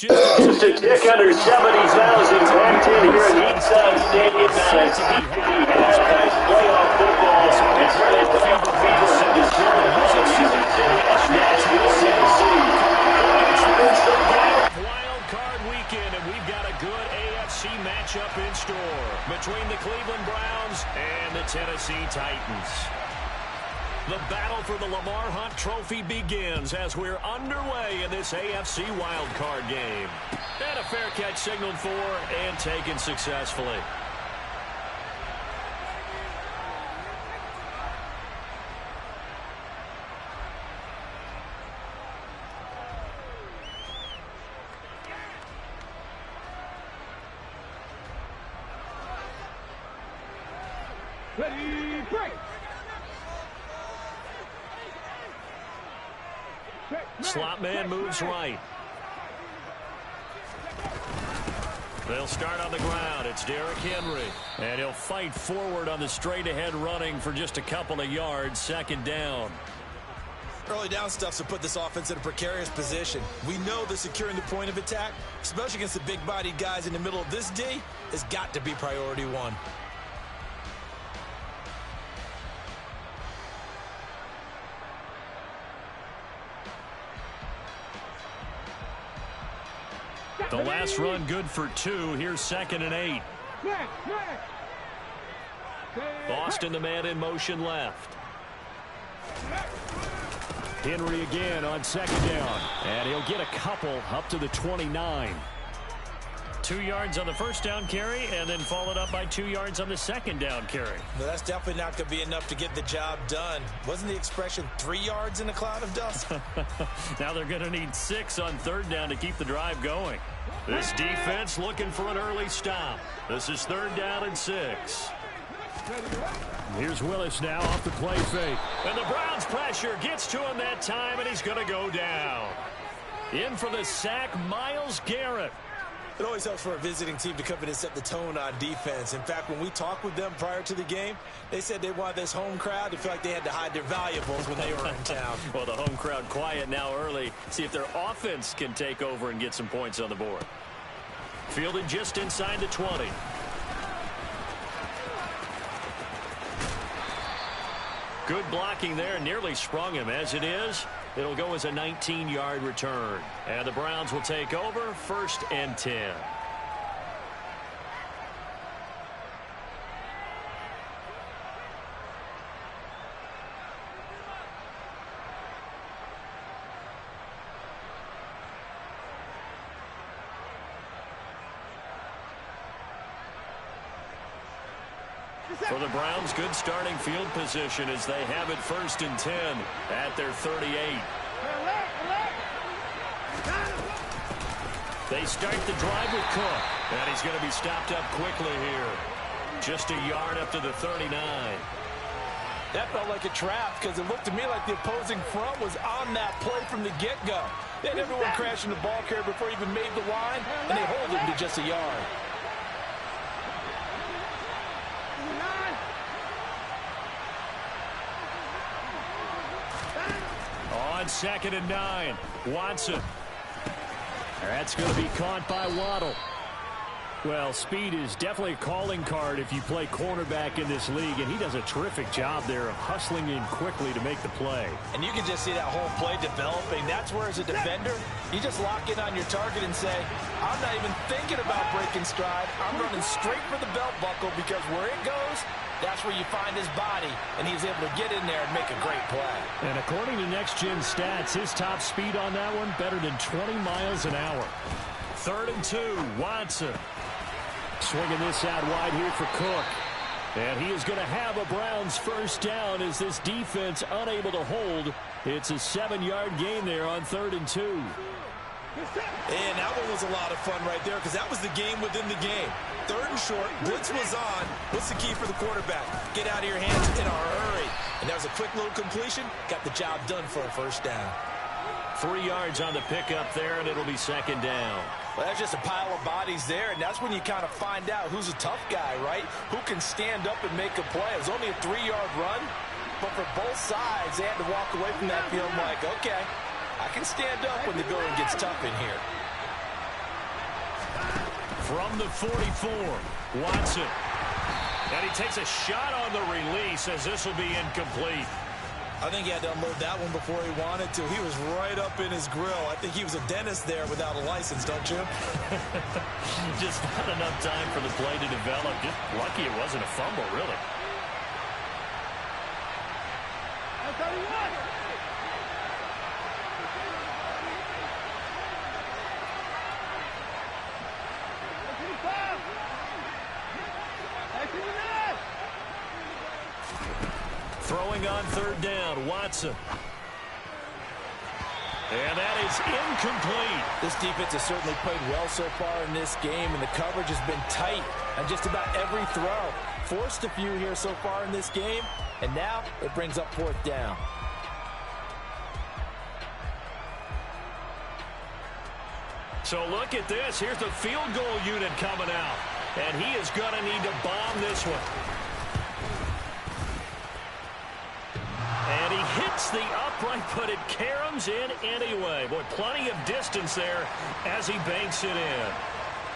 Just a tick under 70,000 packed in here at Eastside Stadium. We have playoff football and certainly playoff fever in this Music City, Nashville, Tennessee. It's the wild card weekend, and we've got a good AFC matchup in store between the Cleveland Browns and the Tennessee Titans. The battle for the Lamar Hunt Trophy begins as we're underway in this AFC wildcard game. And a fair catch signaled for and taken successfully. Ready, break! Slot man moves right. They'll start on the ground. It's Derrick Henry. And he'll fight forward on the straight-ahead running for just a couple of yards. Second down. Early down stuff to put this offense in a precarious position. We know that securing the point of attack, especially against the big-bodied guys in the middle of this D, has got to be priority one. The last run good for 2. Here's 2nd and 8. Boston, the man in motion left. Henry again on 2nd down. And he'll get a couple up to the 29. 2 yards on the first down carry, and then followed up by 2 yards on the second down carry. Well, that's definitely not going to be enough to get the job done. Wasn't the expression 3 yards in a cloud of dust? Now they're going to need 6 on 3rd down to keep the drive going. This defense looking for an early stop. This is 3rd down and 6. Here's Willis now off the play fake. And the Browns pressure gets to him that time, and he's going to go down. In for the sack, Myles Garrett. It always helps for a visiting team to come in and set the tone on defense. In fact, when we talked with them prior to the game, they said they wanted this home crowd to feel like they had to hide their valuables when they were in town. Well, the home crowd quiet now early. See if their offense can take over and get some points on the board. Fielded just inside the 20. Good blocking there, nearly sprung him. As it is, it'll go as a 19-yard return. And the Browns will take over 1st and 10. For the Browns, good starting field position as they have it 1st and 10 at their 38. They start the drive with Cook, and he's going to be stopped up quickly here. Just a yard up to the 39. That felt like a trap because it looked to me like the opposing front was on that play from the get-go. They had everyone crashing the ball carrier before he even made the line, and they hold him to just a yard. On 2nd and 9, Watson. That's going to be caught by Waddle. Well, speed is definitely a calling card if you play cornerback in this league, and he does a terrific job there of hustling in quickly to make the play. And you can just see that whole play developing. That's where, as a defender, you just lock in on your target and say, I'm not even thinking about breaking stride. I'm running straight for the belt buckle because where it goes, that's where you find his body, and he's able to get in there and make a great play. And according to Next Gen Stats, his top speed on that one, better than 20 miles an hour. 3rd and 2, Watson. Swinging this out wide here for Cook. And he is going to have a Browns 1st down as this defense unable to hold. It's a 7-yard gain there on 3rd and 2. And that one was a lot of fun right there because that was the game within the game. 3rd and short, blitz was on. What's the key for the quarterback? Get out of your hands in a hurry. And that was a quick little completion. Got the job done for a 1st down. 3 yards on the pickup there, and it'll be 2nd down. Well, that's just a pile of bodies there, and that's when you kind of find out who's a tough guy, right? Who can stand up and make a play. It was only a 3-yard run, but for both sides, they had to walk away from that feeling like, okay, I can stand up when the going gets tough in here. From the 44, Watson. And he takes a shot on the release as this will be incomplete. I think he had to unload that one before he wanted to. He was right up in his grill. I think he was a dentist there without a license, don't you? Just not enough time for the play to develop. Just lucky it wasn't a fumble, really. Throwing on third down, Watson. And that is incomplete. This defense has certainly played well so far in this game, and the coverage has been tight on just about every throw. Forced a few here so far in this game, and now it brings up fourth down. So look at this. Here's the field goal unit coming out. And he is going to need to bomb this one. And he hits the upright, but it caroms in anyway. Boy, plenty of distance there as he banks it in.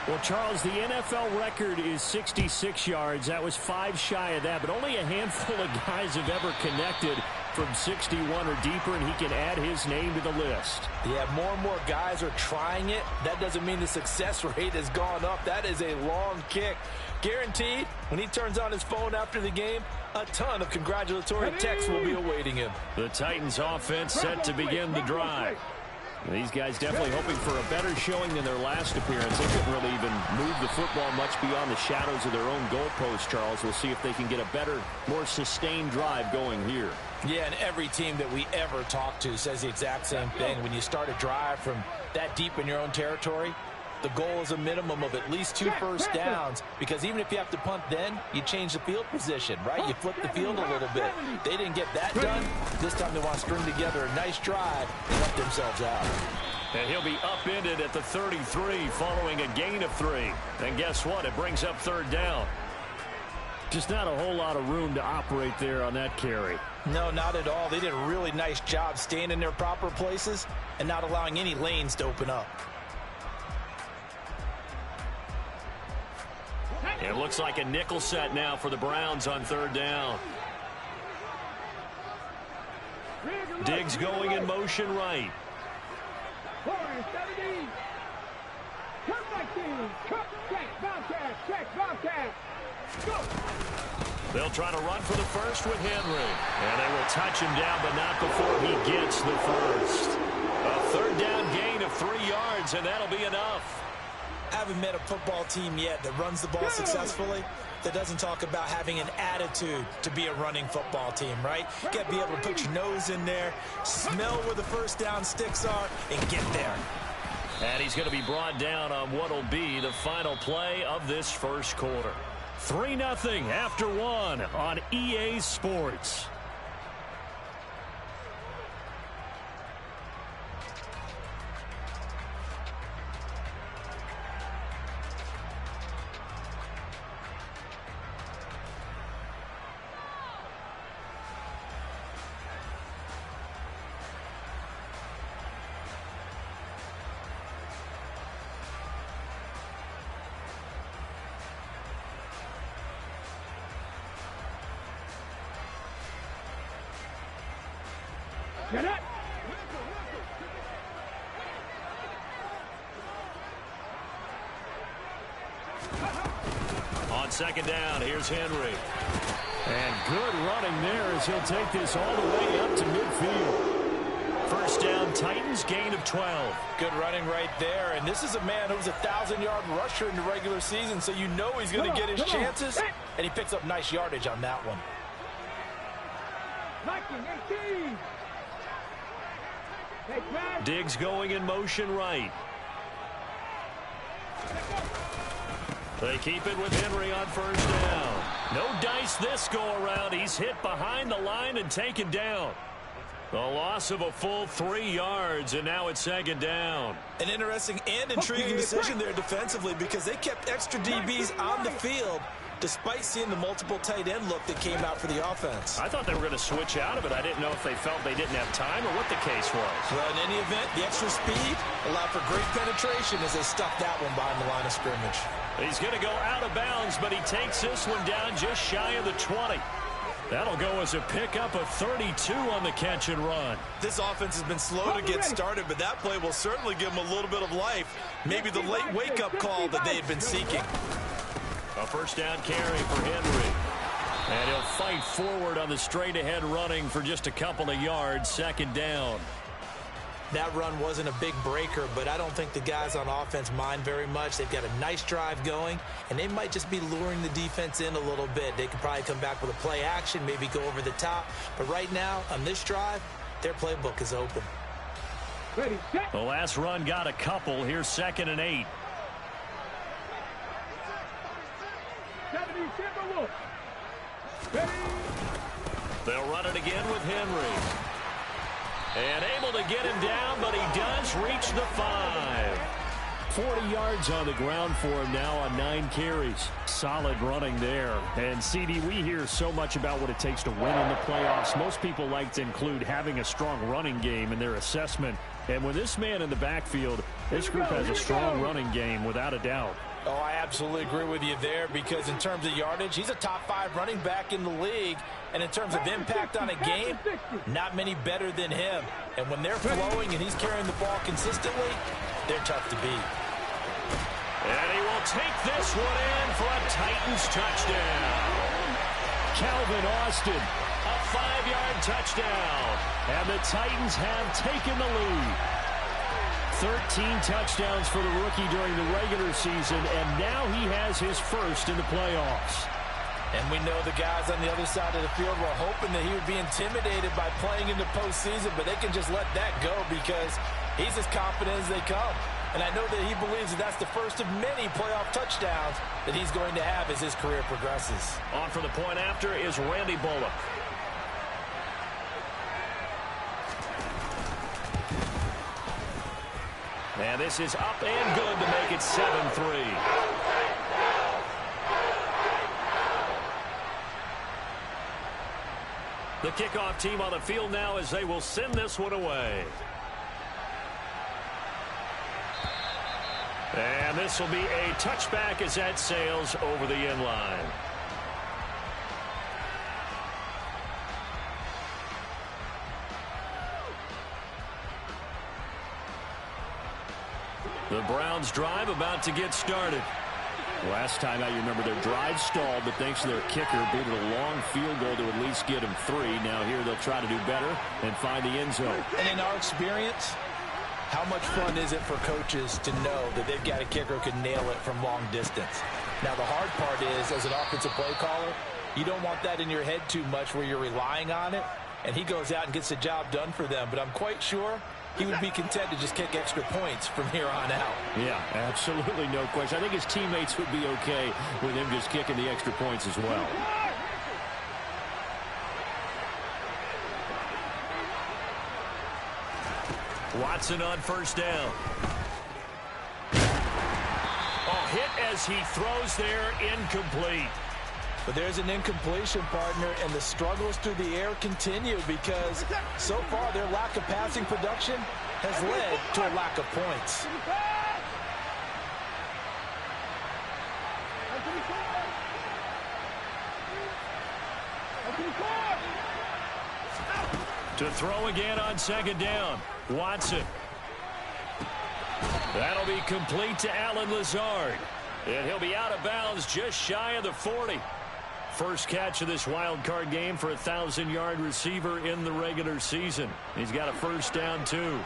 Well, Charles, the NFL record is 66 yards. That was 5 shy of that, but only a handful of guys have ever connected from 61 or deeper, and he can add his name to the list. Yeah, more and more guys are trying it. That doesn't mean the success rate has gone up. That is a long kick. Guaranteed, when he turns on his phone after the game, a ton of congratulatory texts will be awaiting him. The Titans offense set to begin the drive. These guys definitely hoping for a better showing than their last appearance. They couldn't really even move the football much beyond the shadows of their own goalpost, Charles. We'll see if they can get a better, more sustained drive going here. Yeah, and every team that we ever talk to says the exact same thing. When you start a drive from that deep in your own territory, the goal is a minimum of at least 2 first downs, because even if you have to punt then, you change the field position, right? You flip the field a little bit. They didn't get that done. This time they want to string together a nice drive and help themselves out. And he'll be upended at the 33 following a gain of 3. And guess what? It brings up third down. Just not a whole lot of room to operate there on that carry. No, not at all. They did a really nice job staying in their proper places and not allowing any lanes to open up. It looks like a nickel set now for the Browns on third down. Diggs going in motion right. They'll try to run for the first with Henry. And they will touch him down, but not before he gets the first. A third down gain of 3 yards, and that'll be enough. I haven't met a football team yet that runs the ball successfully that doesn't talk about having an attitude to be a running football team, right? You got to be able to put your nose in there, smell where the first down sticks are, and get there. And he's going to be brought down on what will be the final play of this first quarter. 3-0 after 1 on EA Sports. On second down, here's Henry. And good running there as he'll take this all the way up to midfield. First down, Titans, gain of 12. Good running right there. And this is a man who's a 1,000-yard rusher in the regular season, so you know he's going to get his chances. And he picks up nice yardage on that one. Diggs going in motion right. They keep it with Henry on first down. No dice this go-around. He's hit behind the line and taken down. The loss of a full 3 yards, and now it's second down. An interesting and intriguing decision there defensively, because they kept extra DBs on the field despite seeing the multiple tight end look that came out for the offense. I thought they were going to switch out of it. I didn't know if they felt they didn't have time or what the case was. Well, in any event, the extra speed allowed for great penetration as they stuffed that one behind the line of scrimmage. He's going to go out of bounds, but he takes this one down just shy of the 20. That'll go as a pickup of 32 on the catch and run. This offense has been slow to get started, but that play will certainly give them a little bit of life. Maybe the late wake-up call that they had been seeking. A first down carry for Henry. And he'll fight forward on the straight-ahead running for just a couple of yards, second down. That run wasn't a big breaker, but I don't think the guys on offense mind very much. They've got a nice drive going, and they might just be luring the defense in a little bit. They could probably come back with a play action, maybe go over the top. But right now, on this drive, their playbook is open. Ready, set. The last run got a couple. Here's 2nd and 8. They'll run it again with Henry. And able to get him down, but he does reach the 5. 40 yards on the ground for him now on 9 carries. Solid running there. And, CD, we hear so much about what it takes to win in the playoffs. Most people like to include having a strong running game in their assessment. And with this man in the backfield, this group has a strong running game without a doubt. Oh, I absolutely agree with you there because in terms of yardage, he's a top 5 running back in the league. And in terms of impact on a game, not many better than him. And when they're flowing and he's carrying the ball consistently, they're tough to beat. And he will take this one in for a Titans touchdown. Calvin Austin, a 5-yard touchdown. And the Titans have taken the lead. 13 touchdowns for the rookie during the regular season, and now he has his first in the playoffs. And we know the guys on the other side of the field were hoping that he would be intimidated by playing in the postseason, but they can just let that go because he's as confident as they come. And I know that he believes that that's the first of many playoff touchdowns that he's going to have as his career progresses. On for the point after is Randy Bullock. And this is up and good to make it 7-3. The kickoff team on the field now as they will send this one away. And this will be a touchback as that sails over the end line. The Browns drive about to get started. Last time out, you remember their drive stalled, but thanks to their kicker, booted a long field goal to at least get them 3. Now here they'll try to do better and find the end zone. And in our experience, how much fun is it for coaches to know that they've got a kicker who can nail it from long distance? Now the hard part is, as an offensive play caller, you don't want that in your head too much where you're relying on it, and he goes out and gets the job done for them. But I'm quite sure he would be content to just kick extra points from here on out. Yeah, absolutely no question. I think his teammates would be okay with him just kicking the extra points as well. Watson on first down. Oh, hit as he throws there, incomplete. But there's an incompletion, partner, and the struggles through the air continue because so far their lack of passing production has led to a lack of points. To throw again on second down. Watson. That'll be complete to Allen Lazard. And he'll be out of bounds just shy of the 40. First catch of this wild card game for a 1,000-yard receiver in the regular season. He's got a first down, too.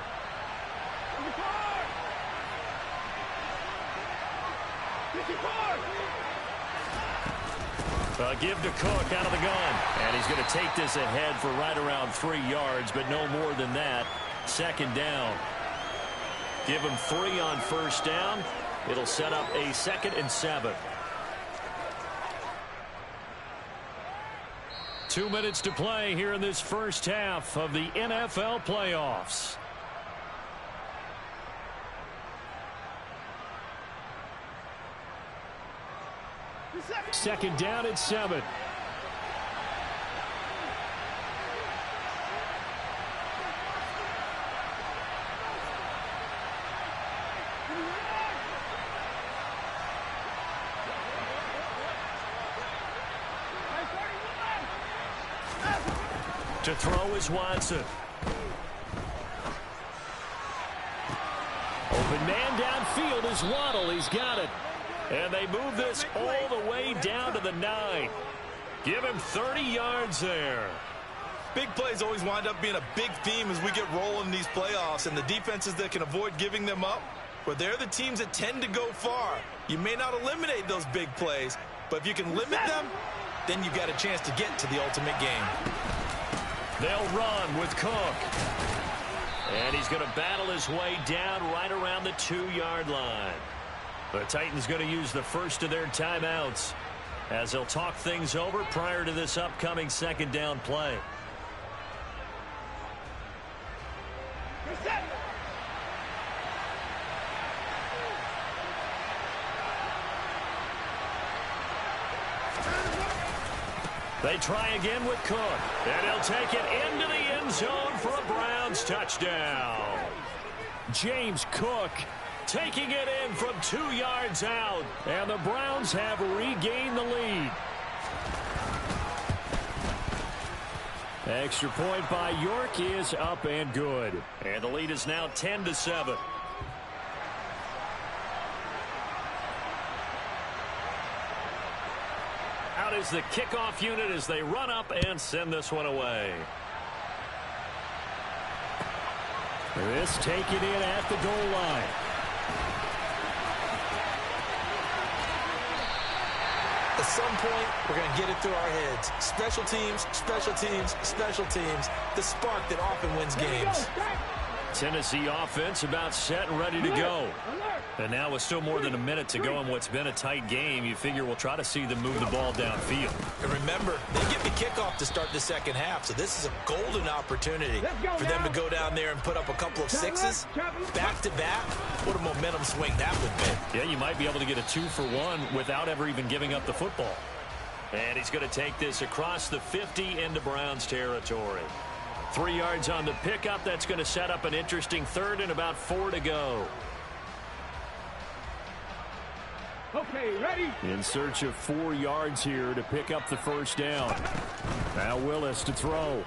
Give to Cook out of the gun. And he's going to take this ahead for right around 3 yards, but no more than that. Second down. Give him 3 on first down. It'll set up a 2nd and 7. 2 minutes to play here in this first half of the NFL playoffs. Second down at 7. To throw is Watson. Open man downfield is Waddle. He's got it. And they move this all the way down to the 9. Give him 30 yards there. Big plays always wind up being a big theme as we get rolling in these playoffs, and the defenses that can avoid giving them up, well, they're the teams that tend to go far. You may not eliminate those big plays, but if you can limit them, then you've got a chance to get to the ultimate game. They'll run with Cook. And he's going to battle his way down right around the 2-yard line. The Titans going to use the first of their timeouts as they'll talk things over prior to this upcoming second down play. They try again with Cook, and he'll take it into the end zone for a Browns touchdown. James Cook taking it in from 2 yards out, and the Browns have regained the lead. Extra point by York is up and good, and the lead is now 10-7. Out is the kickoff unit as they run up and send this one away. This taken in at the goal line. At some point, we're going to get it through our heads. Special teams, special teams, special teams. The spark that often wins games. Tennessee offense about set and ready to go. And now with still more than a minute to go in what's been a tight game, you figure we'll try to see them move the ball downfield. And remember, they get the kickoff to start the second half, so this is a golden opportunity for them to go down there and put up a couple of sixes back-to-back. What a momentum swing that would be. Yeah, you might be able to get a 2-for-1 without ever even giving up the football. And he's going to take this across the 50 into Browns territory. 3 yards on the pickup. That's going to set up an interesting third and about 4 to go. Okay, ready? In search of 4 yards here to pick up the first down. Now Willis to throw.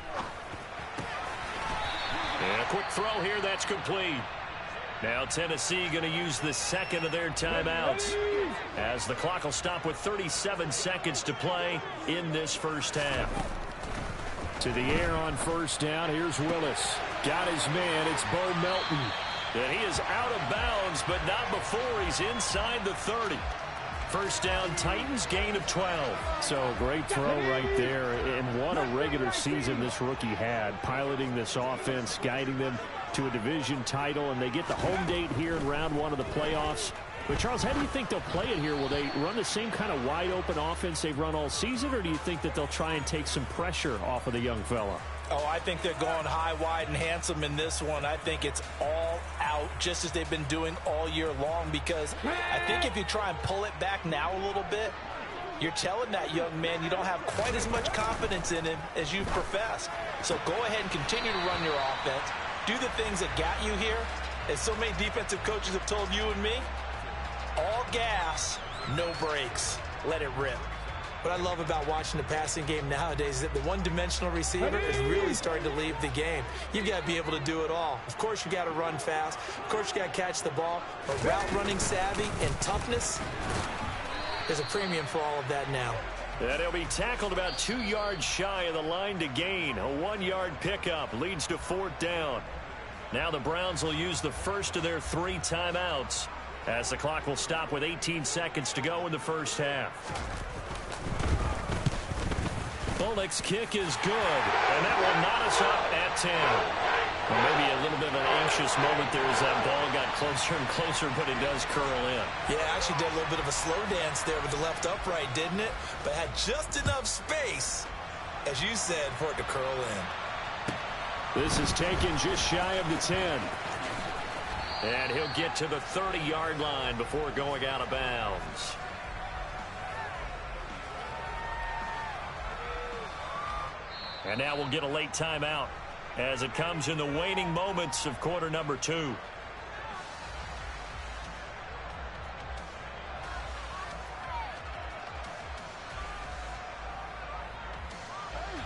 And a quick throw here. That's complete. Now Tennessee going to use the second of their timeouts as the clock will stop with 37 seconds to play in this first half. To the air on first down. Here's Willis. Got his man. It's Bo Melton. And he is out of bounds, but not before he's inside the 30. First down, Titans, gain of 12. So great throw right there. And what a regular season this rookie had, piloting this offense, guiding them to a division title. And they get the home date here in round 1 of the playoffs. But, Charles, how do you think they'll play it here? Will they run the same kind of wide-open offense they've run all season, or do you think that they'll try and take some pressure off of the young fella? Oh, I think they're going high, wide, and handsome in this one. I think it's all out, just as they've been doing all year long, because I think if you try and pull it back now a little bit, you're telling that young man you don't have quite as much confidence in him as you profess. So go ahead and continue to run your offense. Do the things that got you here. As so many defensive coaches have told you and me, all gas, no brakes. Let it rip. What I love about watching the passing game nowadays is that the one-dimensional receiver is really starting to leave the game. You've got to be able to do it all. Of course, you got to run fast. Of course, you got to catch the ball. But route running savvy and toughness, there's a premium for all of that now. And he'll be tackled about 2 yards shy of the line to gain. A 1-yard pickup leads to 4th down. Now the Browns will use the first of their 3 timeouts as the clock will stop with 18 seconds to go in the first half. Bullock's kick is good, and that will knot us up at 10. Well, maybe a little bit of an anxious moment there as that ball got closer and closer, but it does curl in. Yeah, actually did a little bit of a slow dance there with the left upright, didn't it? But had just enough space, as you said, for it to curl in. This is taken just shy of the 10. And he'll get to the 30-yard line before going out of bounds. And now we'll get a late timeout as it comes in the waning moments of quarter number 2.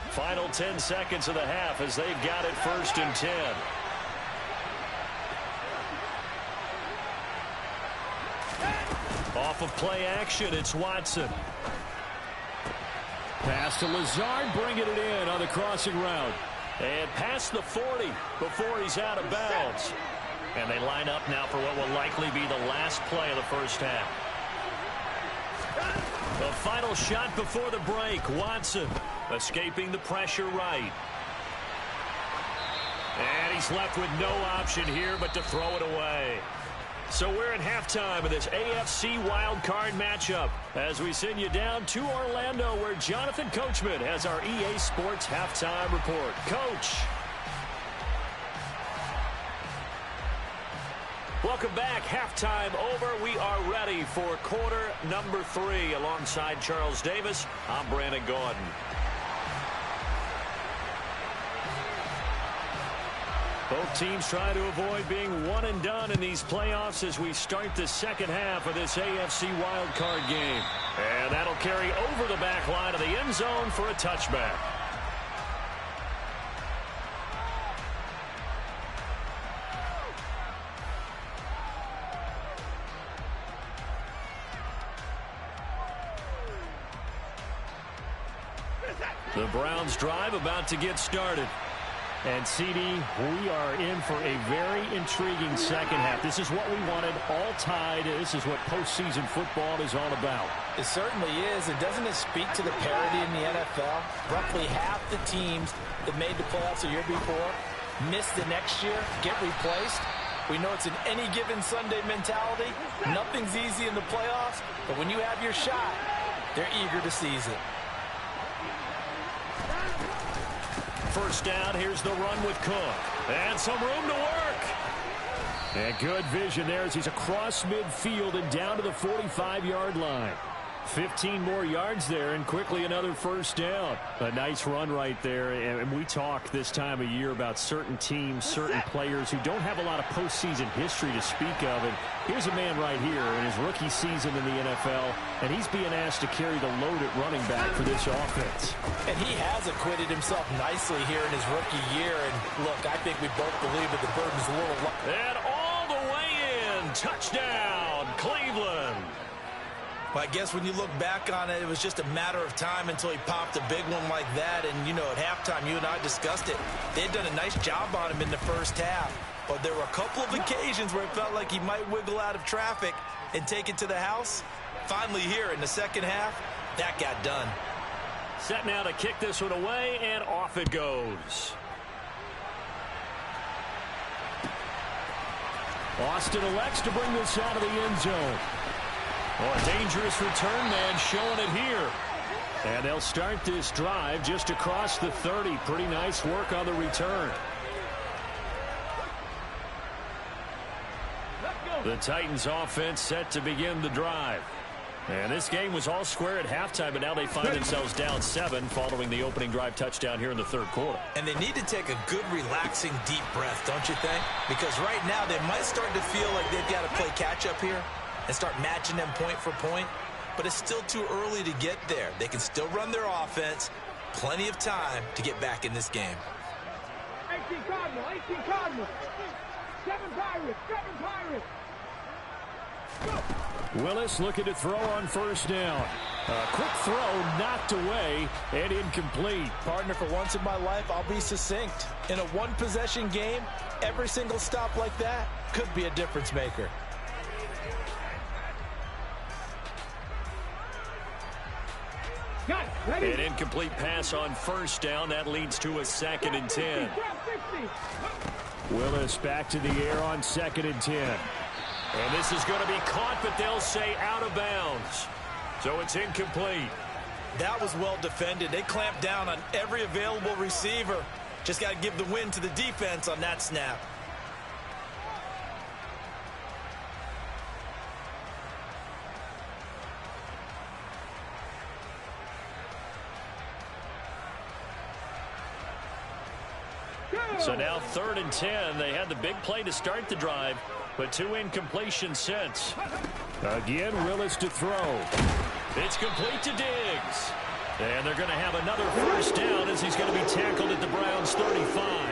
Final 10 seconds of the half as they've got it 1st and 10. Off of play action, it's Watson. Pass to Lazard, bringing it in on the crossing route. And past the 40 before he's out of bounds. And they line up now for what will likely be the last play of the first half. The final shot before the break, Watson escaping the pressure right. And he's left with no option here but to throw it away. So we're at halftime of this AFC wildcard matchup as we send you down to Orlando where Jonathan Coachman has our EA Sports halftime report. Coach. Welcome back. Halftime over. We are ready for quarter number 3 alongside Charles Davis. I'm Brandon Gaudin. Both teams try to avoid being one and done in these playoffs as we start the second half of this AFC wildcard game. And that'll carry over the back line of the end zone for a touchback. The Browns drive about to get started. And, CD, we are in for a very intriguing second half. This is what we wanted, all tied. This is what postseason football is all about. It certainly is. And doesn't it speak to the parity in the NFL? Roughly half the teams that made the playoffs a year before miss the next year, get replaced. We know it's an any given Sunday mentality. Nothing's easy in the playoffs. But when you have your shot, they're eager to seize it. First down, here's the run with Cook. And some room to work. And good vision there as he's across midfield and down to the 45-yard line. 15 more yards there and quickly another first down. A nice run right there. And we talk this time of year about certain teams, certain players who don't have a lot of postseason history to speak of. And here's a man right here in his rookie season in the NFL, and he's being asked to carry the load at running back for this offense. And he has acquitted himself nicely here in his rookie year. And look, I think we both believe that the burden's a little low. And all the way in. Touchdown, Cleveland. Well, I guess when you look back on it, it was just a matter of time until he popped a big one like that. And, you know, at halftime, you and I discussed it. They'd done a nice job on him in the first half. But there were a couple of occasions where it felt like he might wiggle out of traffic and take it to the house. Finally here in the second half, that got done. Set now to kick this one away, and off it goes. Austin elects to bring this out of the end zone. Oh, a dangerous return man showing it here. And they'll start this drive just across the 30. Pretty nice work on the return. The Titans offense set to begin the drive. And this game was all square at halftime, but now they find themselves down 7 following the opening drive touchdown here in the third quarter. And they need to take a good, relaxing, deep breath, don't you think? Because right now they might start to feel like they've got to play catch-up here and start matching them point for point. But it's still too early to get there. They can still run their offense. Plenty of time to get back in this game. 18 Cardinal, 18 Cardinal. 7 Pirates, 7 Pirates. Go. Willis looking to throw on first down. A quick throw knocked away and incomplete. Partner, for once in my life, I'll be succinct. In a one-possession game, every single stop like that could be a difference maker. An incomplete pass on first down. That leads to a 2nd and 10. Willis back to the air on 2nd and 10. And this is going to be caught, but they'll say out of bounds. So it's incomplete. That was well defended. They clamped down on every available receiver. Just got to give the win to the defense on that snap. So now 3rd and 10. They had the big play to start the drive, but 2 incompletions since. Again, Willis to throw. It's complete to Diggs. And they're going to have another first down as he's going to be tackled at the Browns' 35.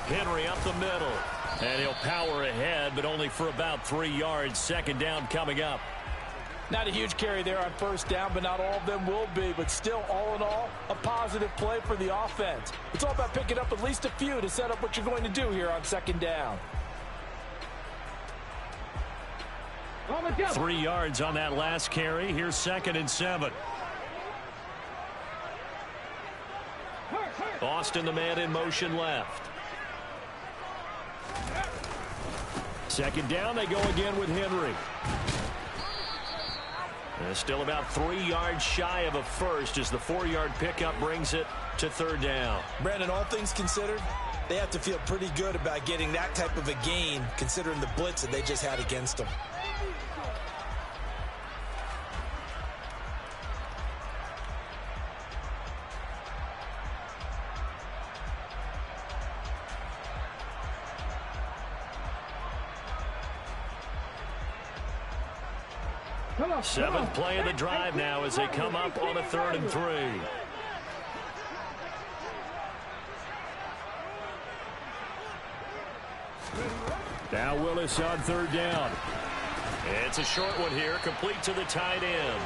Henry up the middle. And he'll power ahead, but only for about 3 yards. 2nd down coming up. Not a huge carry there on 1st down, but not all of them will be. But still, all in all, a positive play for the offense. It's all about picking up at least a few to set up what you're going to do here on 2nd down. 3 yards on that last carry. Here's 2nd and 7. Austin, the man in motion left. 2nd down, they go again with Henry. And still about 3 yards shy of a first as the 4-yard pickup brings it to 3rd down. Brandon, all things considered, they have to feel pretty good about getting that type of a gain considering the blitz that they just had against them. Seventh play of the drive now as they come up on a 3rd and 3. Now Willis on 3rd down. It's a short one here, complete to the tight end.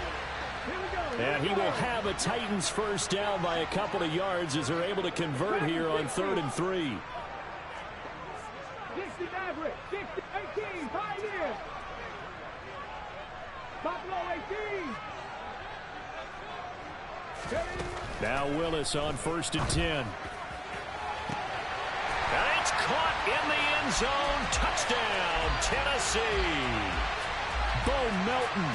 And he will have a Titans first down by a couple of yards as they're able to convert here on 3rd and 3. 60 average, 60, 18, pioneer. Buffalo 18. Now Willis on 1st and 10. And it's caught in the end zone. Touchdown, Tennessee. Bo Melton,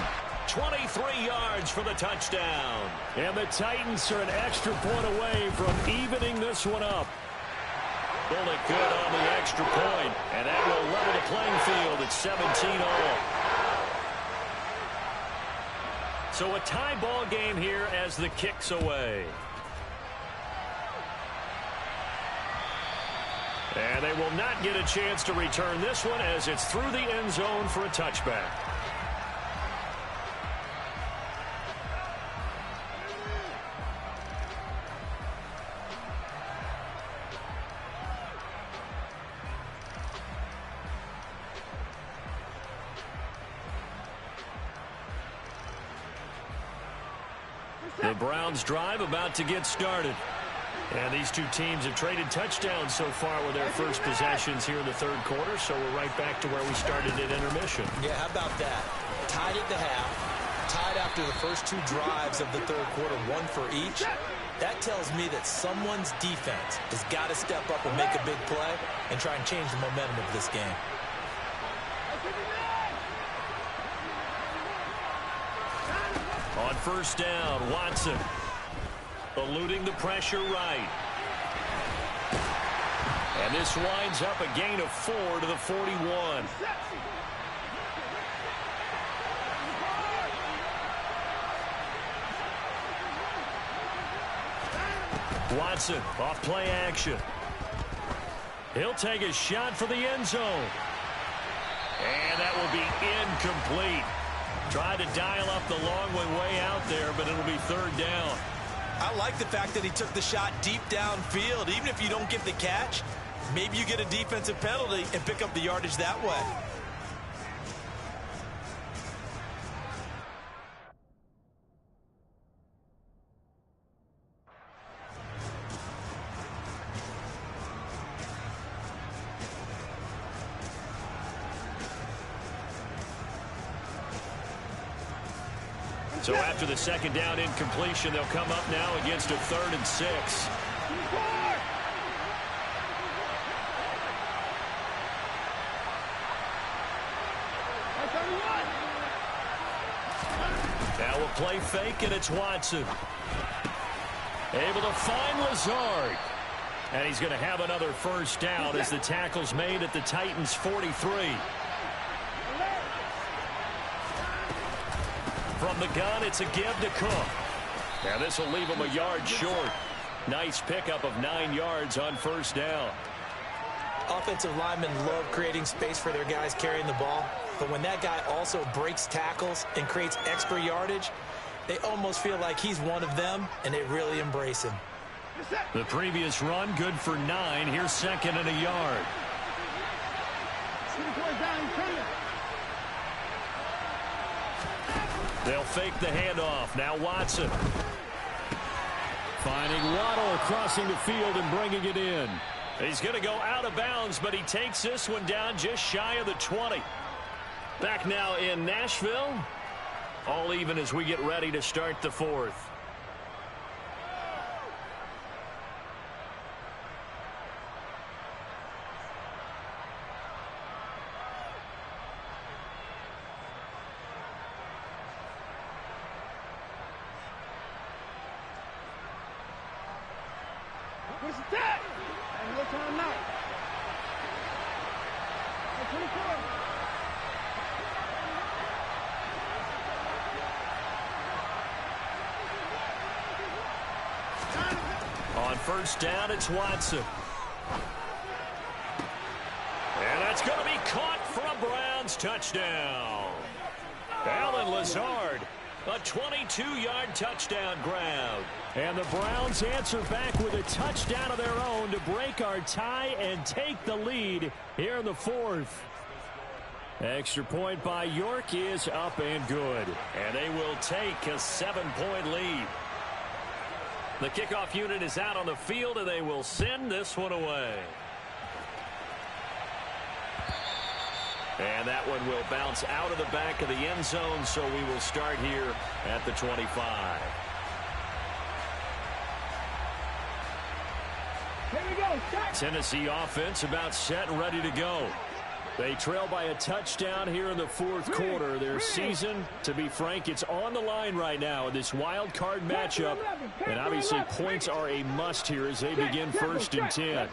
23 yards for the touchdown. And the Titans are an extra point away from evening this one up. Really good on the extra point, and that will level the playing field at 17-all. So a tie ball game here as the kick's away. And they will not get a chance to return this one as it's through the end zone for a touchback. The Browns drive about to get started. And these two teams have traded touchdowns so far with their first possessions here in the 3rd quarter, so we're right back to where we started at intermission. Yeah, how about that? Tied at the half, tied after the first 2 drives of the 3rd quarter, 1 for each. That tells me that someone's defense has got to step up and make a big play and try and change the momentum of this game. On 1st down, Watson eluding the pressure right. And this winds up a gain of 4 to the 41. Watson off play action. He'll take a shot for the end zone. And that will be incomplete. Tried to dial up the long one way out there, but it'll be 3rd down. I like the fact that he took the shot deep downfield. Even if you don't get the catch, maybe you get a defensive penalty and pick up the yardage that way. So after the 2nd down incompletion, they'll come up now against a 3rd and 6. Now we'll play fake, and it's Watson. Able to find Lazard. And he's going to have another first down as the tackle's made at the Titans' 43. From the gun, it's a give to Cook. And this will leave him a yard short. Nice pickup of 9 yards on first down. Offensive linemen love creating space for their guys carrying the ball. But when that guy also breaks tackles and creates extra yardage, they almost feel like he's one of them, and they really embrace him. The previous run, good for 9. Here's second and a yard. They'll fake the handoff. Now Watson. Finding Waddle crossing the field and bringing it in. He's going to go out of bounds, but he takes this one down just shy of the 20. Back now in Nashville. All even as we get ready to start the fourth. What's that? And no time now. 24. On first down, it's Watson. And that's going to be caught for a Browns touchdown. Allen Lazard, a 22-yard touchdown grab. And the Browns answer back with a touchdown of their own to break our tie and take the lead here in the fourth. Extra point by York is up and good. And they will take a 7-point lead. The kickoff unit is out on the field, and they will send this one away. And that one will bounce out of the back of the end zone, so we will start here at the 25. Here we go. Start. Tennessee offense about set and ready to go. They trail by a touchdown here in the fourth quarter. Their season, to be frank, it's on the line right now in this wild card matchup. And obviously points are a must here as they begin first and 10.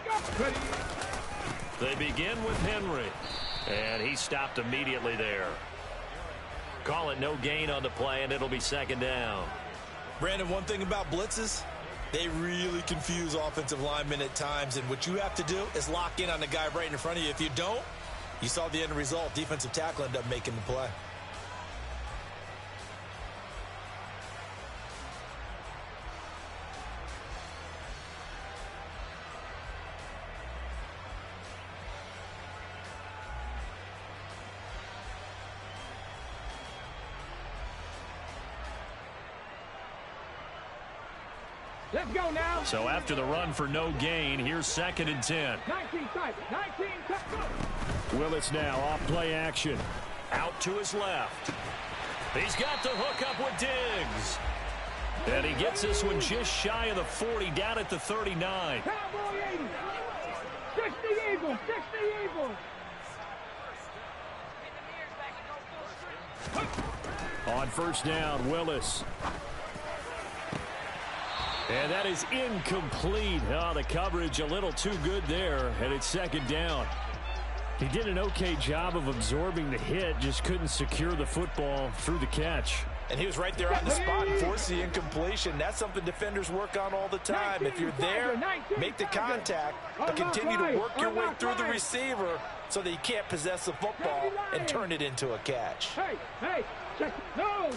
They begin with Henry. And he stopped immediately there. Call it no gain on the play, and it'll be second down. Brandon, one thing about blitzes, they really confuse offensive linemen at times. And what you have to do is lock in on the guy right in front of you. If you don't, you saw the end result. Defensive tackle ended up making the play. Let's go now. So after the run for no gain, here's second and 10. 19 type. 19 type. Go. Willis now off play action. Out to his left. He's got the hook up with Diggs. And he gets this one just shy of the 40, down at the 39. Cowboy 80. 60 Eagles. 60 Eagles. On first down, Willis. And that is incomplete. Oh, the coverage a little too good there, and it's second down. He did an okay job of absorbing the hit, just couldn't secure the football through the catch. And he was right there on the spot and forced the incompletion. That's something defenders work on all the time. If you're there, make the contact, but continue to work your way through the receiver so that you can't possess the football and turn it into a catch. Hey, check. No.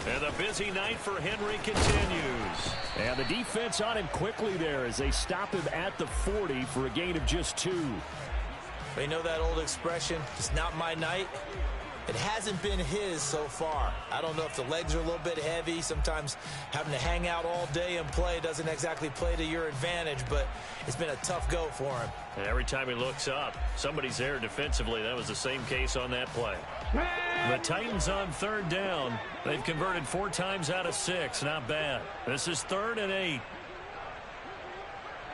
And the busy night for Henry continues. And the defense on him quickly there as they stop him at the 40 for a gain of just 2. You know that old expression, it's not my night? It hasn't been his so far. I don't know if the legs are a little bit heavy. Sometimes having to hang out all day and play doesn't exactly play to your advantage, but it's been a tough go for him. And every time he looks up, somebody's there defensively. That was the same case on that play. The Titans on third down. They've converted 4 times out of 6. Not bad. This is 3rd and 8.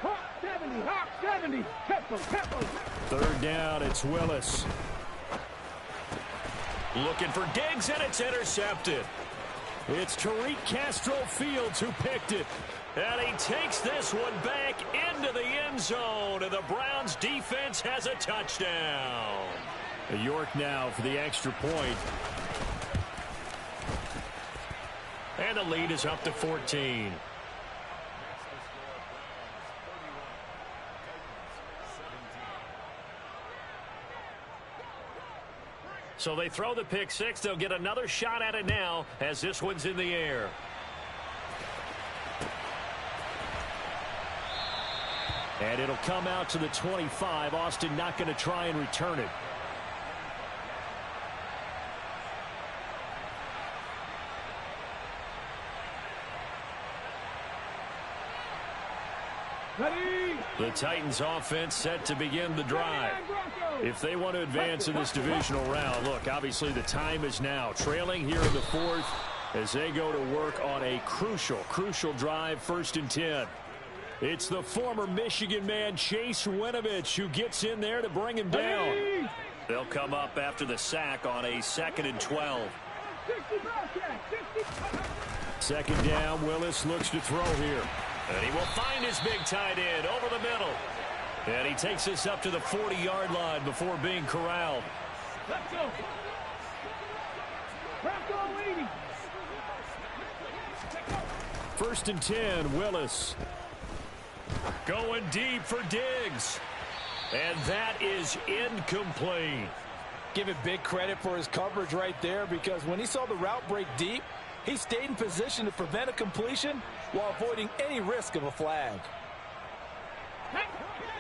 Hawk 70. Hawk 70. Temple. Third down, it's Willis. Looking for Diggs, and it's intercepted. It's Tariq Castro-Fields who picked it. And he takes this one back into the end zone, and the Browns defense has a touchdown. York now for the extra point. And the lead is up to 14. So they throw the pick six. They'll get another shot at it now as this one's in the air. And it'll come out to the 25. Austin not going to try and return it. Ready. The Titans offense set to begin the drive. If they want to advance in this divisional round, look, obviously the time is now. Trailing here in the fourth as they go to work on a crucial drive, 1st and 10. It's the former Michigan man, Chase Winovich, who gets in there to bring him down. They'll come up after the sack on a 2nd and 12. 2nd down, Willis looks to throw here. And he will find his big tight end over the middle. And he takes this up to the 40-yard line before being corralled. Let's go. Bronco leading. 1st and 10, Willis. Going deep for Diggs. And that is incomplete. Give it big credit for his coverage right there, because when he saw the route break deep, he stayed in position to prevent a completion while avoiding any risk of a flag.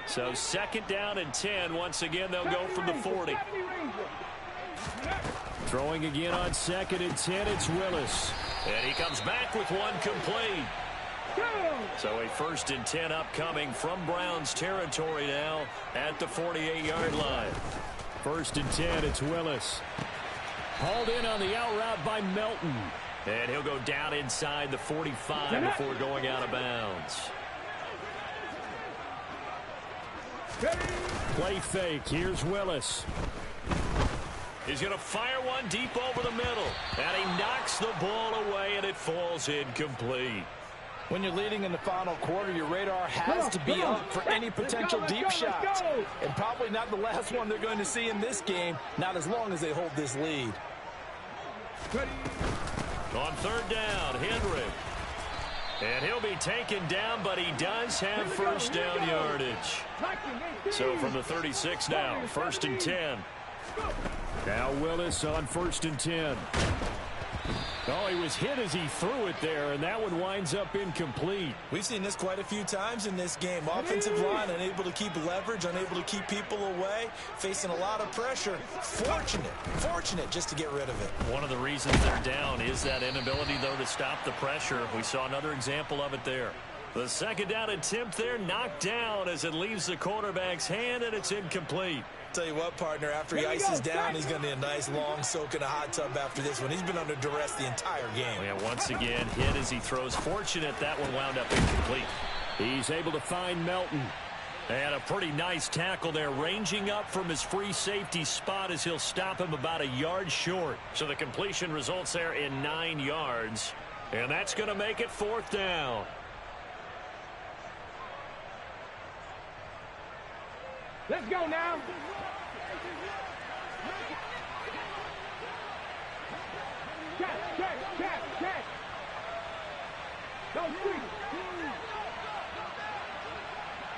So 2nd down and 10. Once again, they'll go from the 40. Throwing again on 2nd and 10, it's Willis. And he comes back with one complete. So a 1st and 10 upcoming from Browns territory now at the 48-yard line. 1st and 10, it's Willis. Hauled in on the out route by Melton. And he'll go down inside the 45 before going out of bounds. Play fake. Here's Willis. He's going to fire one deep over the middle. And he knocks the ball away, and it falls incomplete. When you're leading in the final quarter, your radar has to be up for any potential deep shots. And probably not the last one they're going to see in this game, not as long as they hold this lead. On 3rd down, Henry. And he'll be taken down, but he does have 1st down yardage. So from the 36 now, 1st and 10. Now Willis on 1st and 10. Oh, he was hit as he threw it there, and that one winds up incomplete. We've seen this quite a few times in this game. Offensive line unable to keep leverage, unable to keep people away, facing a lot of pressure. Fortunate just to get rid of it. One of the reasons they're down is that inability, though, to stop the pressure. We saw another example of it there. The 2nd down attempt there knocked down as it leaves the quarterback's hand, and it's incomplete. Tell you what, partner, after he ices down, he's going to need a nice long soak in a hot tub after this one. He's been under duress the entire game. Yeah, once again, hit as he throws. Fortunate that one wound up incomplete. He's able to find Melton. And a pretty nice tackle there, ranging up from his free safety spot as he'll stop him about a yard short. So the completion results there in 9 yards. And that's going to make it 4th down. Let's go now. Catch. Don't squeeze.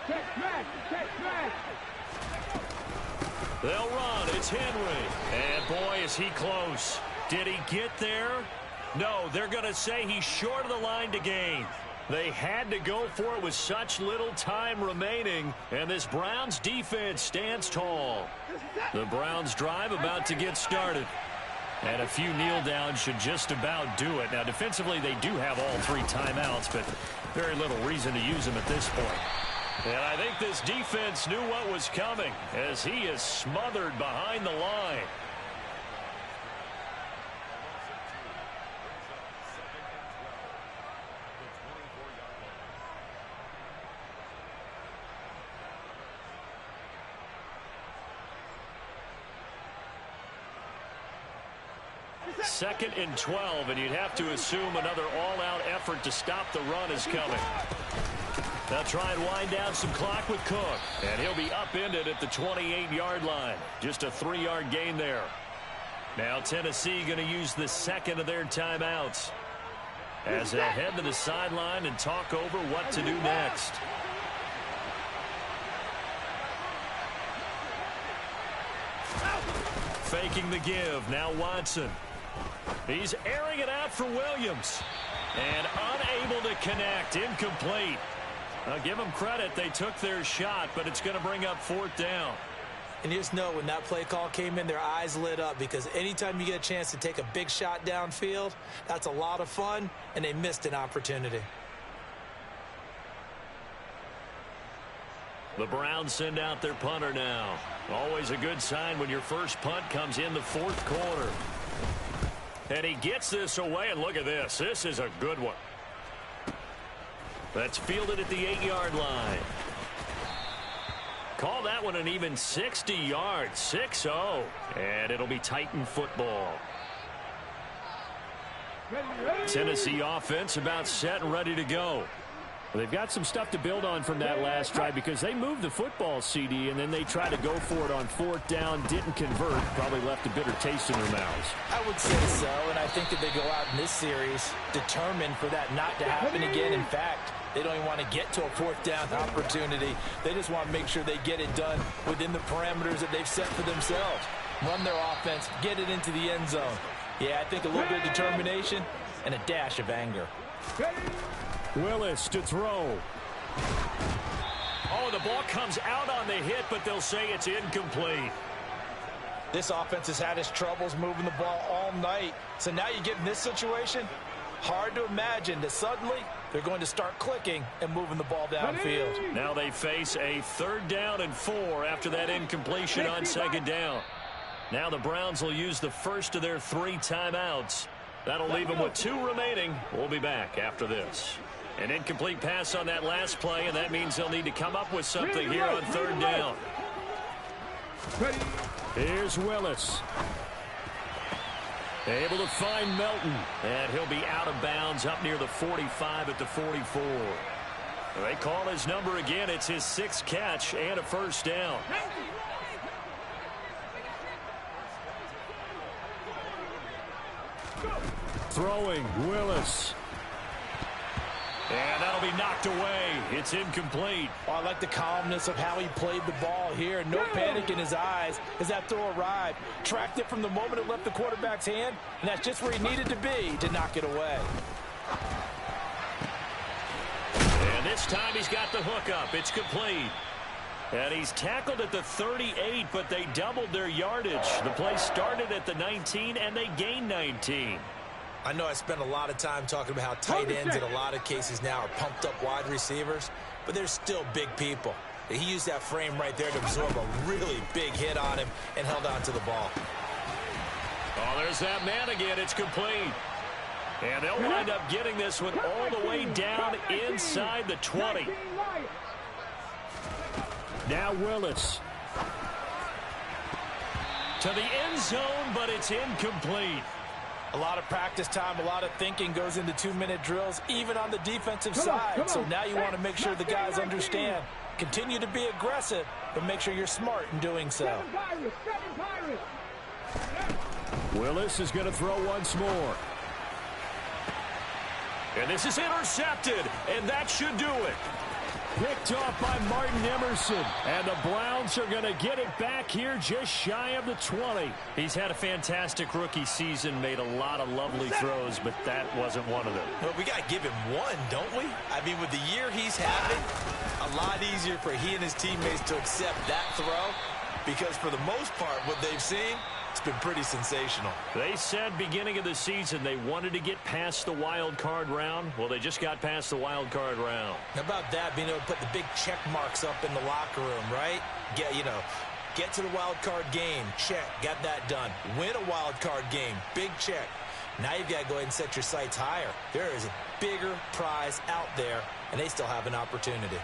Catch smash. They'll run. It's Henry. And boy, is he close. Did he get there? No, they're going to say he's short of the line to gain. They had to go for it with such little time remaining, and this Browns defense stands tall. The Browns drive about to get started. And a few kneel downs should just about do it. Now, defensively, they do have all 3 timeouts, but very little reason to use them at this point. And I think this defense knew what was coming as he is smothered behind the line. 2nd and 12, and you'd have to assume another all-out effort to stop the run is coming. They'll try and wind down some clock with Cook, and he'll be upended at the 28-yard line. Just a 3-yard gain there. Now Tennessee going to use the second of their timeouts as they head to the sideline and talk over what to do next. Faking the give. Now Watson. He's airing it out for Williams. And unable to connect. Incomplete. I'll give them credit. They took their shot, but it's going to bring up 4th down. And you just know when that play call came in, their eyes lit up, because anytime you get a chance to take a big shot downfield, that's a lot of fun, and they missed an opportunity. The Browns send out their punter now. Always a good sign when your first punt comes in the 4th quarter. And he gets this away, and look at this. This is a good one. That's fielded at the 8-yard line. Call that one an even 60 yards, 6-0. And it'll be Titan football. Tennessee offense about set and ready to go. Well, they've got some stuff to build on from that last drive because they moved the football, CD, and then they tried to go for it on 4th down, didn't convert, probably left a bitter taste in their mouths. I would say so, and I think that they go out in this series determined for that not to happen again. In fact, they don't even want to get to a 4th down opportunity. They just want to make sure they get it done within the parameters that they've set for themselves. Run their offense, get it into the end zone. Yeah, I think a little bit of determination and a dash of anger. Willis to throw. Oh, the ball comes out on the hit, but they'll say it's incomplete. This offense has had its troubles moving the ball all night. So now you get in this situation, hard to imagine that suddenly they're going to start clicking and moving the ball downfield. Now they face a 3rd down and 4 after that incompletion on 2nd down. Now the Browns will use the first of their 3 timeouts. That'll leave them with 2 remaining. We'll be back after this. An incomplete pass on that last play, and that means they'll need to come up with something here on 3rd down. Here's Willis. Able to find Melton, and he'll be out of bounds up near the 45 at the 44. They call his number again. It's his 6th catch and a 1st down. Throwing, Willis. And that'll be knocked away. It's incomplete. Oh, I like the calmness of how he played the ball here. No panic in his eyes as that throw arrived. Tracked it from the moment it left the quarterback's hand, and that's just where he needed to be to knock it away. And this time he's got the hook up. It's complete. And he's tackled at the 38, but they doubled their yardage. The play started at the 19, and they gained 19. I know I spent a lot of time talking about how tight ends in a lot of cases now are pumped up wide receivers, but they're still big people. He used that frame right there to absorb a really big hit on him and held on to the ball. Oh, there's that man again. It's complete. And they'll wind up getting this one all the way down inside the 20. Now Willis. To the end zone, but it's incomplete. A lot of practice time, a lot of thinking goes into 2-minute drills, even on the defensive side. So now you want to make sure the guys understand. Continue to be aggressive, but make sure you're smart in doing so. Willis is going to throw once more. And this is intercepted, and that should do it. Picked off by Martin Emerson. And the Browns are going to get it back here just shy of the 20. He's had a fantastic rookie season, made a lot of lovely throws, but that wasn't one of them. Well, we got to give him one, don't we? I mean, with the year he's having, a lot easier for he and his teammates to accept that throw because for the most part, what they've seen, it's been pretty sensational. They said beginning of the season they wanted to get past the wild card round. Well, they just got past the wild card round. How about that, being able to put the big check marks up in the locker room, right? Get to the wild card game, check, got that done. Win a wild card game, big check. Now you've got to go ahead and set your sights higher. There is a bigger prize out there, and they still have an opportunity.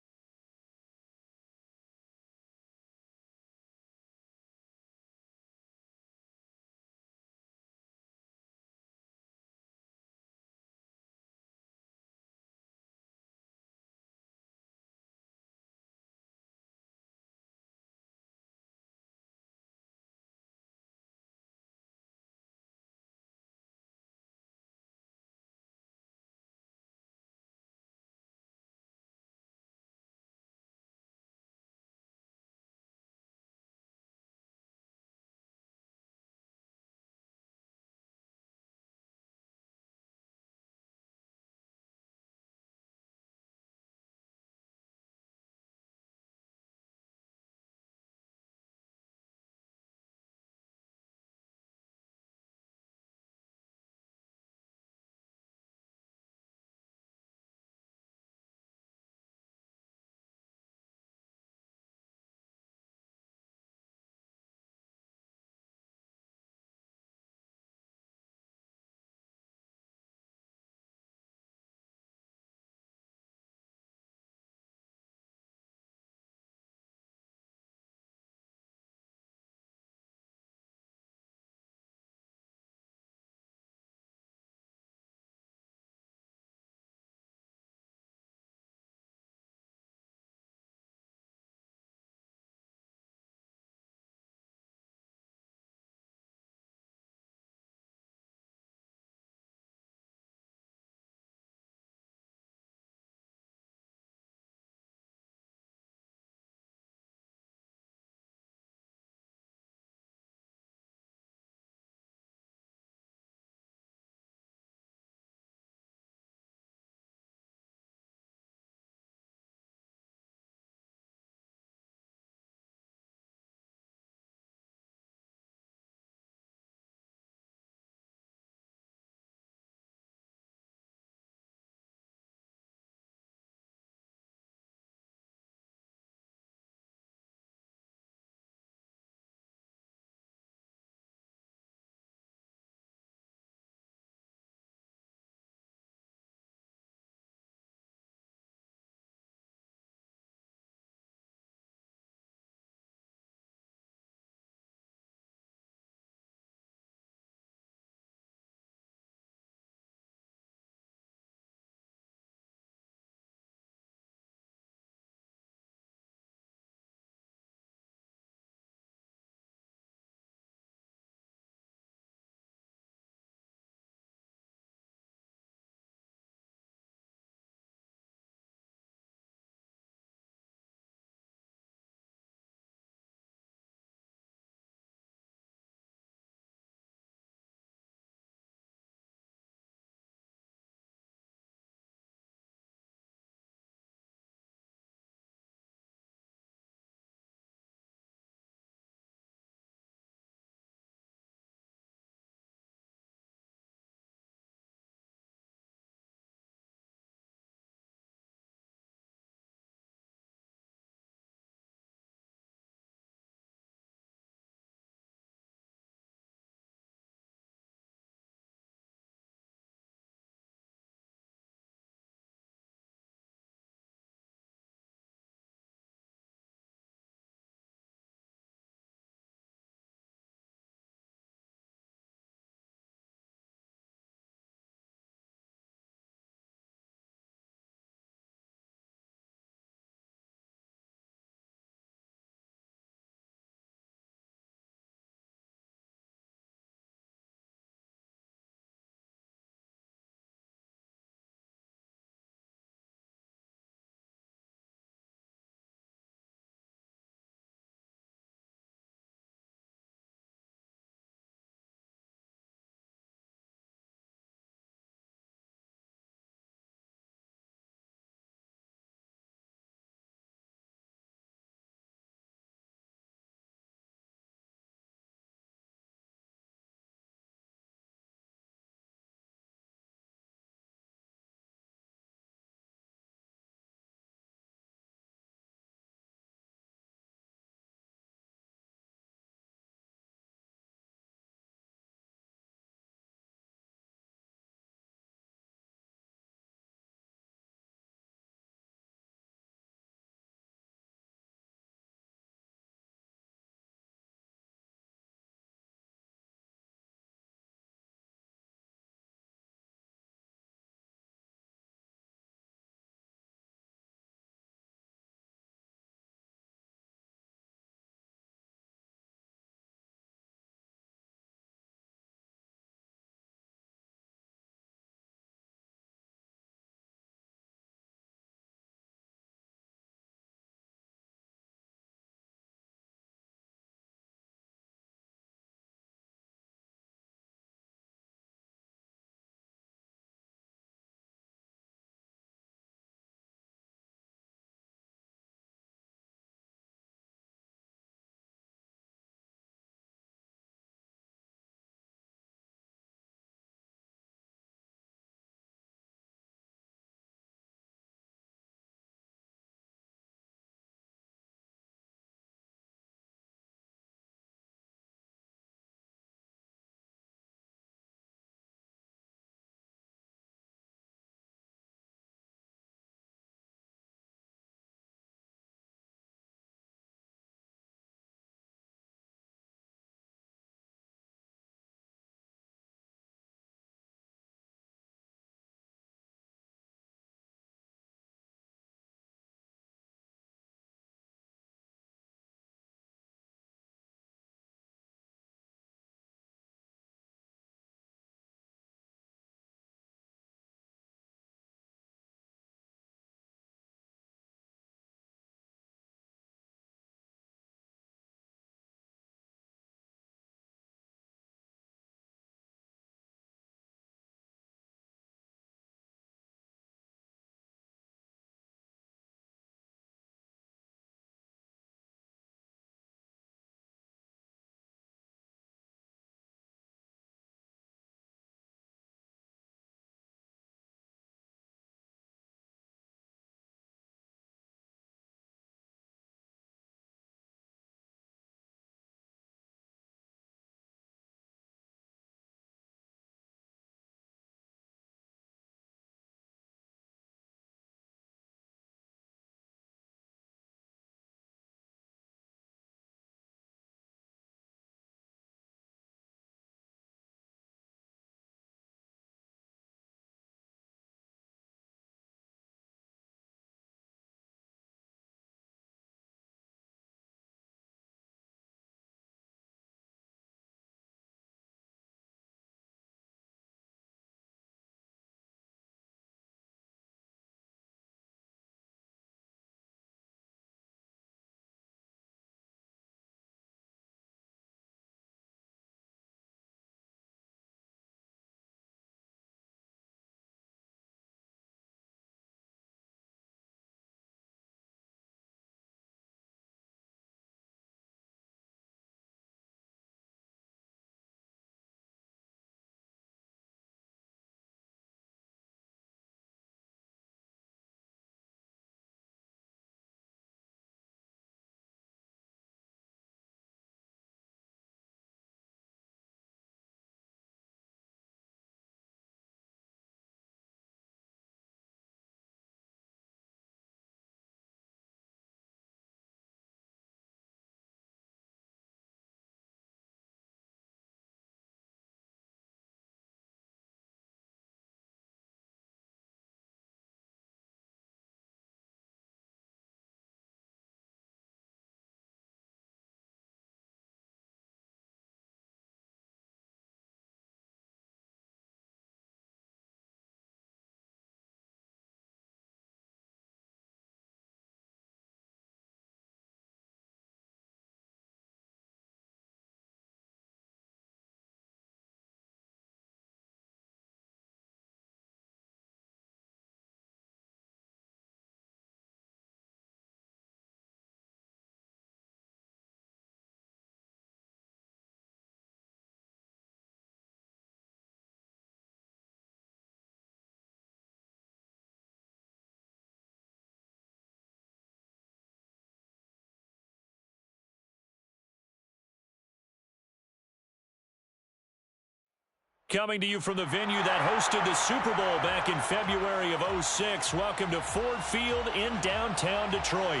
Coming to you from the venue that hosted the Super Bowl back in February of '06. Welcome to Ford Field in downtown Detroit.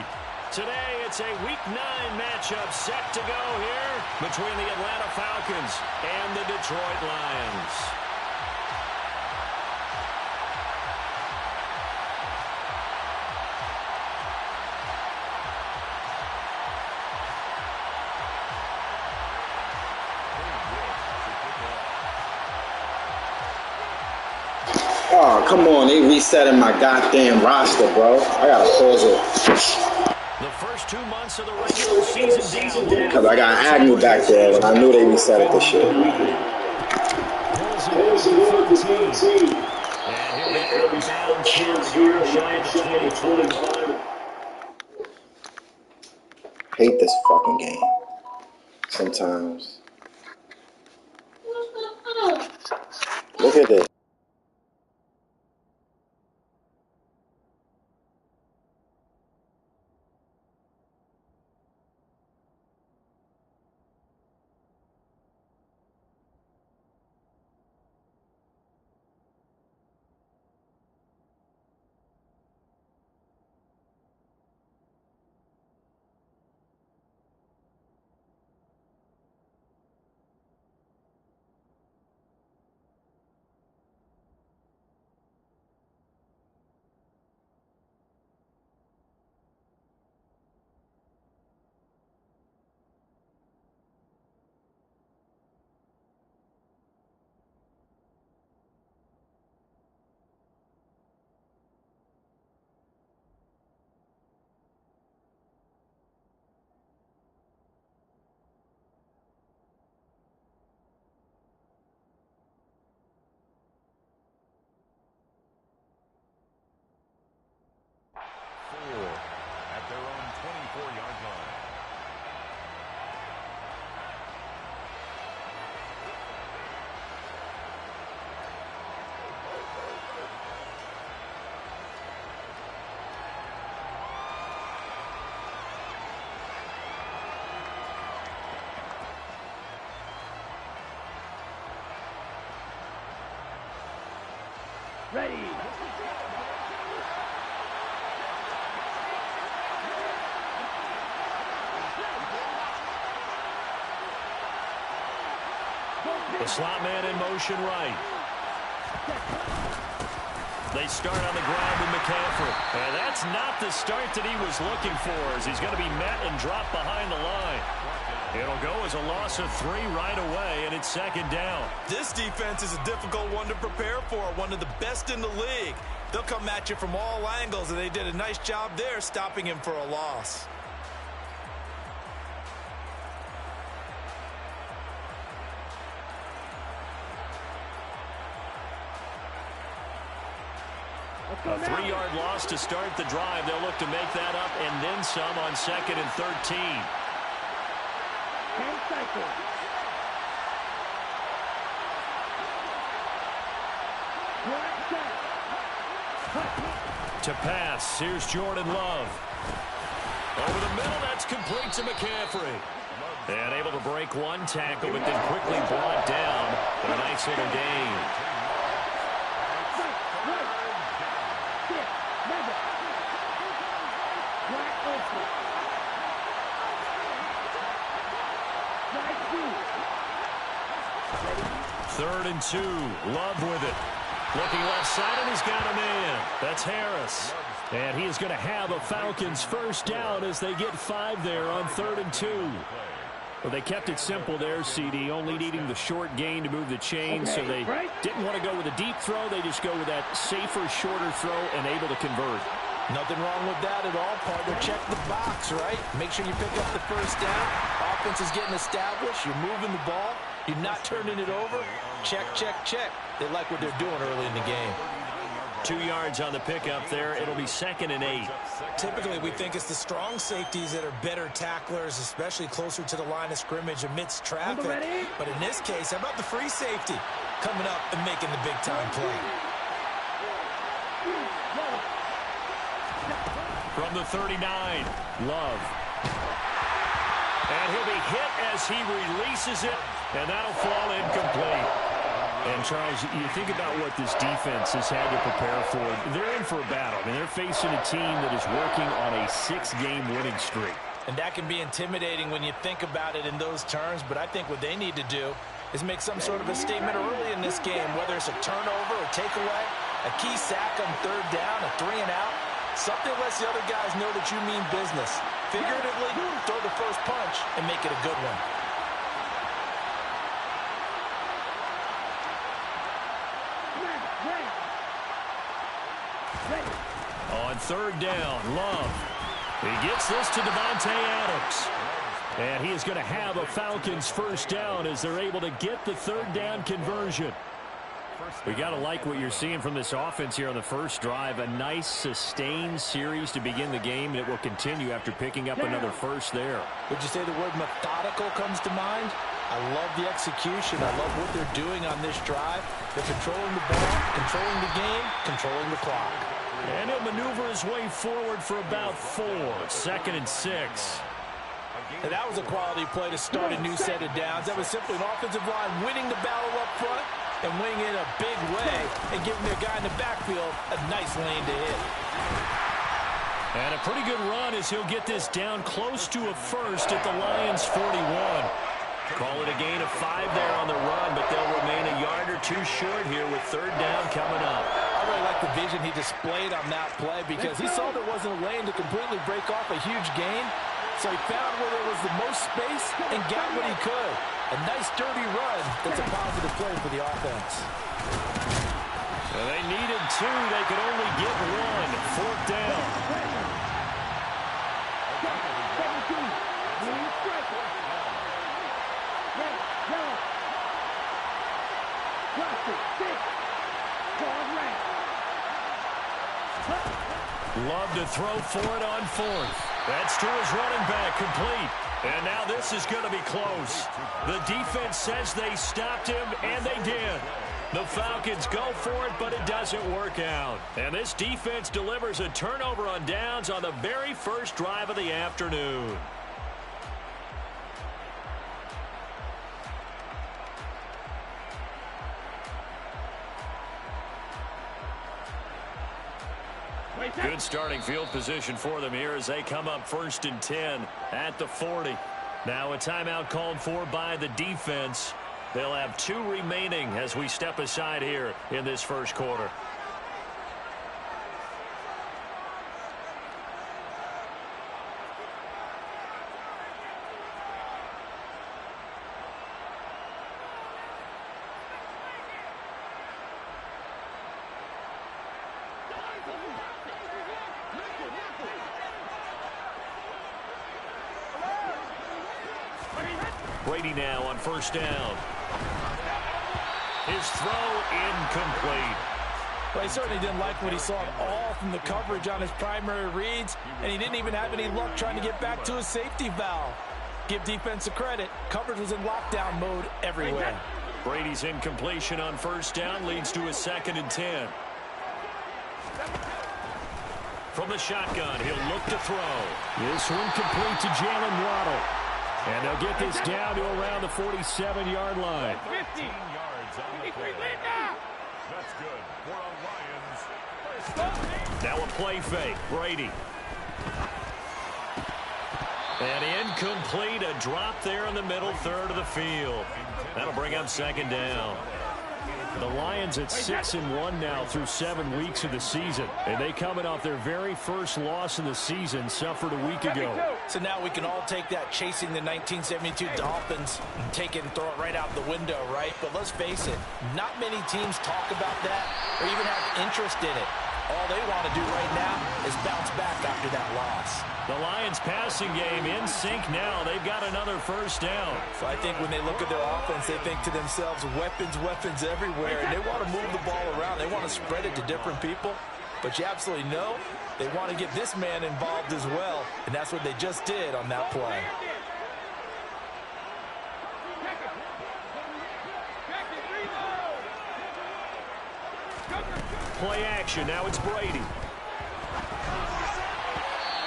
Today, it's a Week 9 matchup set to go here between the Atlanta Falcons and the Detroit Lions. Oh, come on. They resetting my goddamn roster, bro. I gotta pause it. The first 2 months of the regular season down. Because I got Agnew back there, and I knew they reset this shit. Hate this fucking game. Sometimes. Look at this. At their own 24-yard line. Ready. The slot man in motion right. They start on the ground with McCaffrey. And that's not the start that he was looking for, as he's going to be met and dropped behind the line. It'll go as a loss of 3 right away, and it's second down. This defense is a difficult one to prepare for, one of the best in the league. They'll come at you from all angles, and they did a nice job there stopping him for a loss. A 3-yard loss to start the drive. They'll look to make that up and then some on 2nd and 13. 10 seconds. To pass, here's Jordan Love. Over the middle, that's complete to McCaffrey. And able to break one tackle, but then quickly brought down for a nice little gain. Third and 2. Love with it. Looking left side, and he's got a man. That's Harris. And he is going to have a Falcons first down as they get 5 there on 3rd and 2. Well, they kept it simple there, CD, only needing the short gain to move the chain, so they didn't want to go with a deep throw. They just go with that safer, shorter throw and able to convert. Nothing wrong with that at all, partner. Check the box, right? Make sure you pick up the first down. Offense is getting established. You're moving the ball. You're not turning it over. Check, check, check. They like what they're doing early in the game. 2 yards on the pickup there. It'll be 2nd and 8. Typically, we think it's the strong safeties that are better tacklers, especially closer to the line of scrimmage amidst traffic. But in this case, how about the free safety coming up and making the big-time play? From the 39, Love. And he'll be hit as he releases it, and that'll fall incomplete. And, Charles, you think about what this defense has had to prepare for. They're in for a battle. I mean, they're facing a team that is working on a 6-game winning streak. And that can be intimidating when you think about it in those terms, but I think what they need to do is make some sort of a statement early in this game, whether it's a turnover, a takeaway, a key sack on 3rd down, a 3-and-out. Something lets the other guys know that you mean business. Figuratively, throw the first punch and make it a good one. On 3rd down, Love. He gets this to Davante Adams. And he is going to have a Falcons first down as they're able to get the 3rd down conversion. We got to like what you're seeing from this offense here on the first drive. A nice sustained series to begin the game, and it will continue after picking up another first there. Would you say the word methodical comes to mind? I love the execution. I love what they're doing on this drive. They're controlling the ball, controlling the game, controlling the clock. And he'll maneuver his way forward for about 4. 2nd and 6. And that was a quality play to start a new set of downs. That was simply an offensive line winning the battle up front and winning it a big way and giving their guy in the backfield a nice lane to hit. And a pretty good run as he'll get this down close to a first at the Lions' 41. Call it a gain of 5 there on the run, but they'll remain a yard or 2 short here with 3rd down coming up. I really like the vision he displayed on that play because he saw there wasn't a lane to completely break off a huge gain. So he found where there was the most space and got what he could. A nice, dirty run that's a positive play for the offense. Well, they needed 2. They could only get 1. 4th down. Love to throw for it on 4th. That's to his running back, complete. And now this is going to be close. The defense says they stopped him, and they did. The Falcons go for it, but it doesn't work out. And this defense delivers a turnover on downs on the very first drive of the afternoon. Good starting field position for them here as they come up 1st and 10 at the 40. Now a timeout called for by the defense. They'll have 2 remaining as we step aside here in this first quarter. Brady now on 1st down. His throw incomplete. Well, he certainly didn't like what he saw at all from the coverage on his primary reads, and he didn't even have any luck trying to get back to his safety valve. Give defense a credit. Coverage was in lockdown mode everywhere. Brady's incompletion on 1st down leads to a 2nd and 10. From the shotgun, he'll look to throw. This one complete to Jalen Waddle. And they'll get this down to around the 47-yard line. 15 yards on the play. That's good for a Lions. Now a play fake. Brady. And incomplete. A drop there in the middle third of the field. That'll bring up 2nd down. The Lions at 6-1 now through 7 weeks of the season. And they coming off their very first loss in the season, suffered a week ago. So now we can all take that chasing the 1972 Dolphins and take it and throw it right out the window, right? But let's face it, not many teams talk about that or even have interest in it. All they want to do right now is bounce back after that loss. The Lions passing game in sync now. They've got another 1st down. So I think when they look at their offense, they think to themselves, weapons, weapons everywhere. And they want to move the ball around. They want to spread it to different people. But you absolutely know they want to get this man involved as well. And that's what they just did on that play. Play action. Now it's Brady.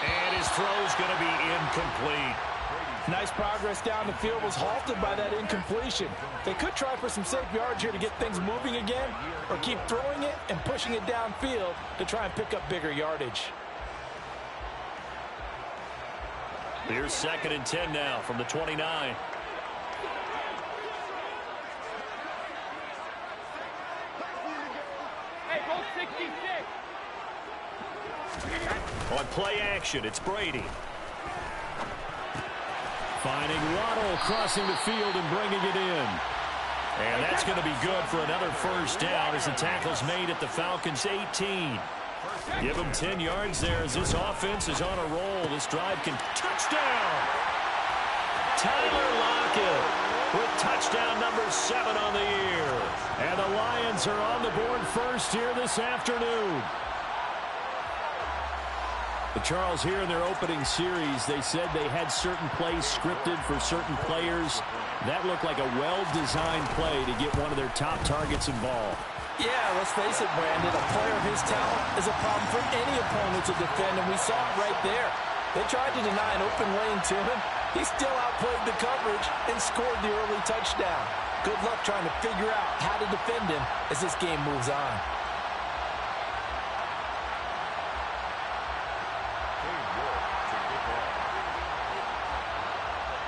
And his throw's going to be incomplete. Nice progress down the field was halted by that incompletion. They could try for some safe yards here to get things moving again, or keep throwing it and pushing it downfield to try and pick up bigger yardage. Here's 2nd and 10 now from the 29. Hey, go 66. On play action, it's Brady. Finding Waddle crossing the field and bringing it in. And that's going to be good for another first down as the tackle's made at the Falcons' 18. Give them 10 yards there as this offense is on a roll. This drive can touchdown. Tyler Lockett with touchdown number 7 on the year. And the Lions are on the board first here this afternoon. But Charles, here in their opening series, they said they had certain plays scripted for certain players. That looked like a well-designed play to get one of their top targets involved. Yeah, let's face it, Brandon. A player of his talent is a problem for any opponent to defend, and we saw it right there. They tried to deny an open lane to him. He still outplayed the coverage and scored the early touchdown. Good luck trying to figure out how to defend him as this game moves on.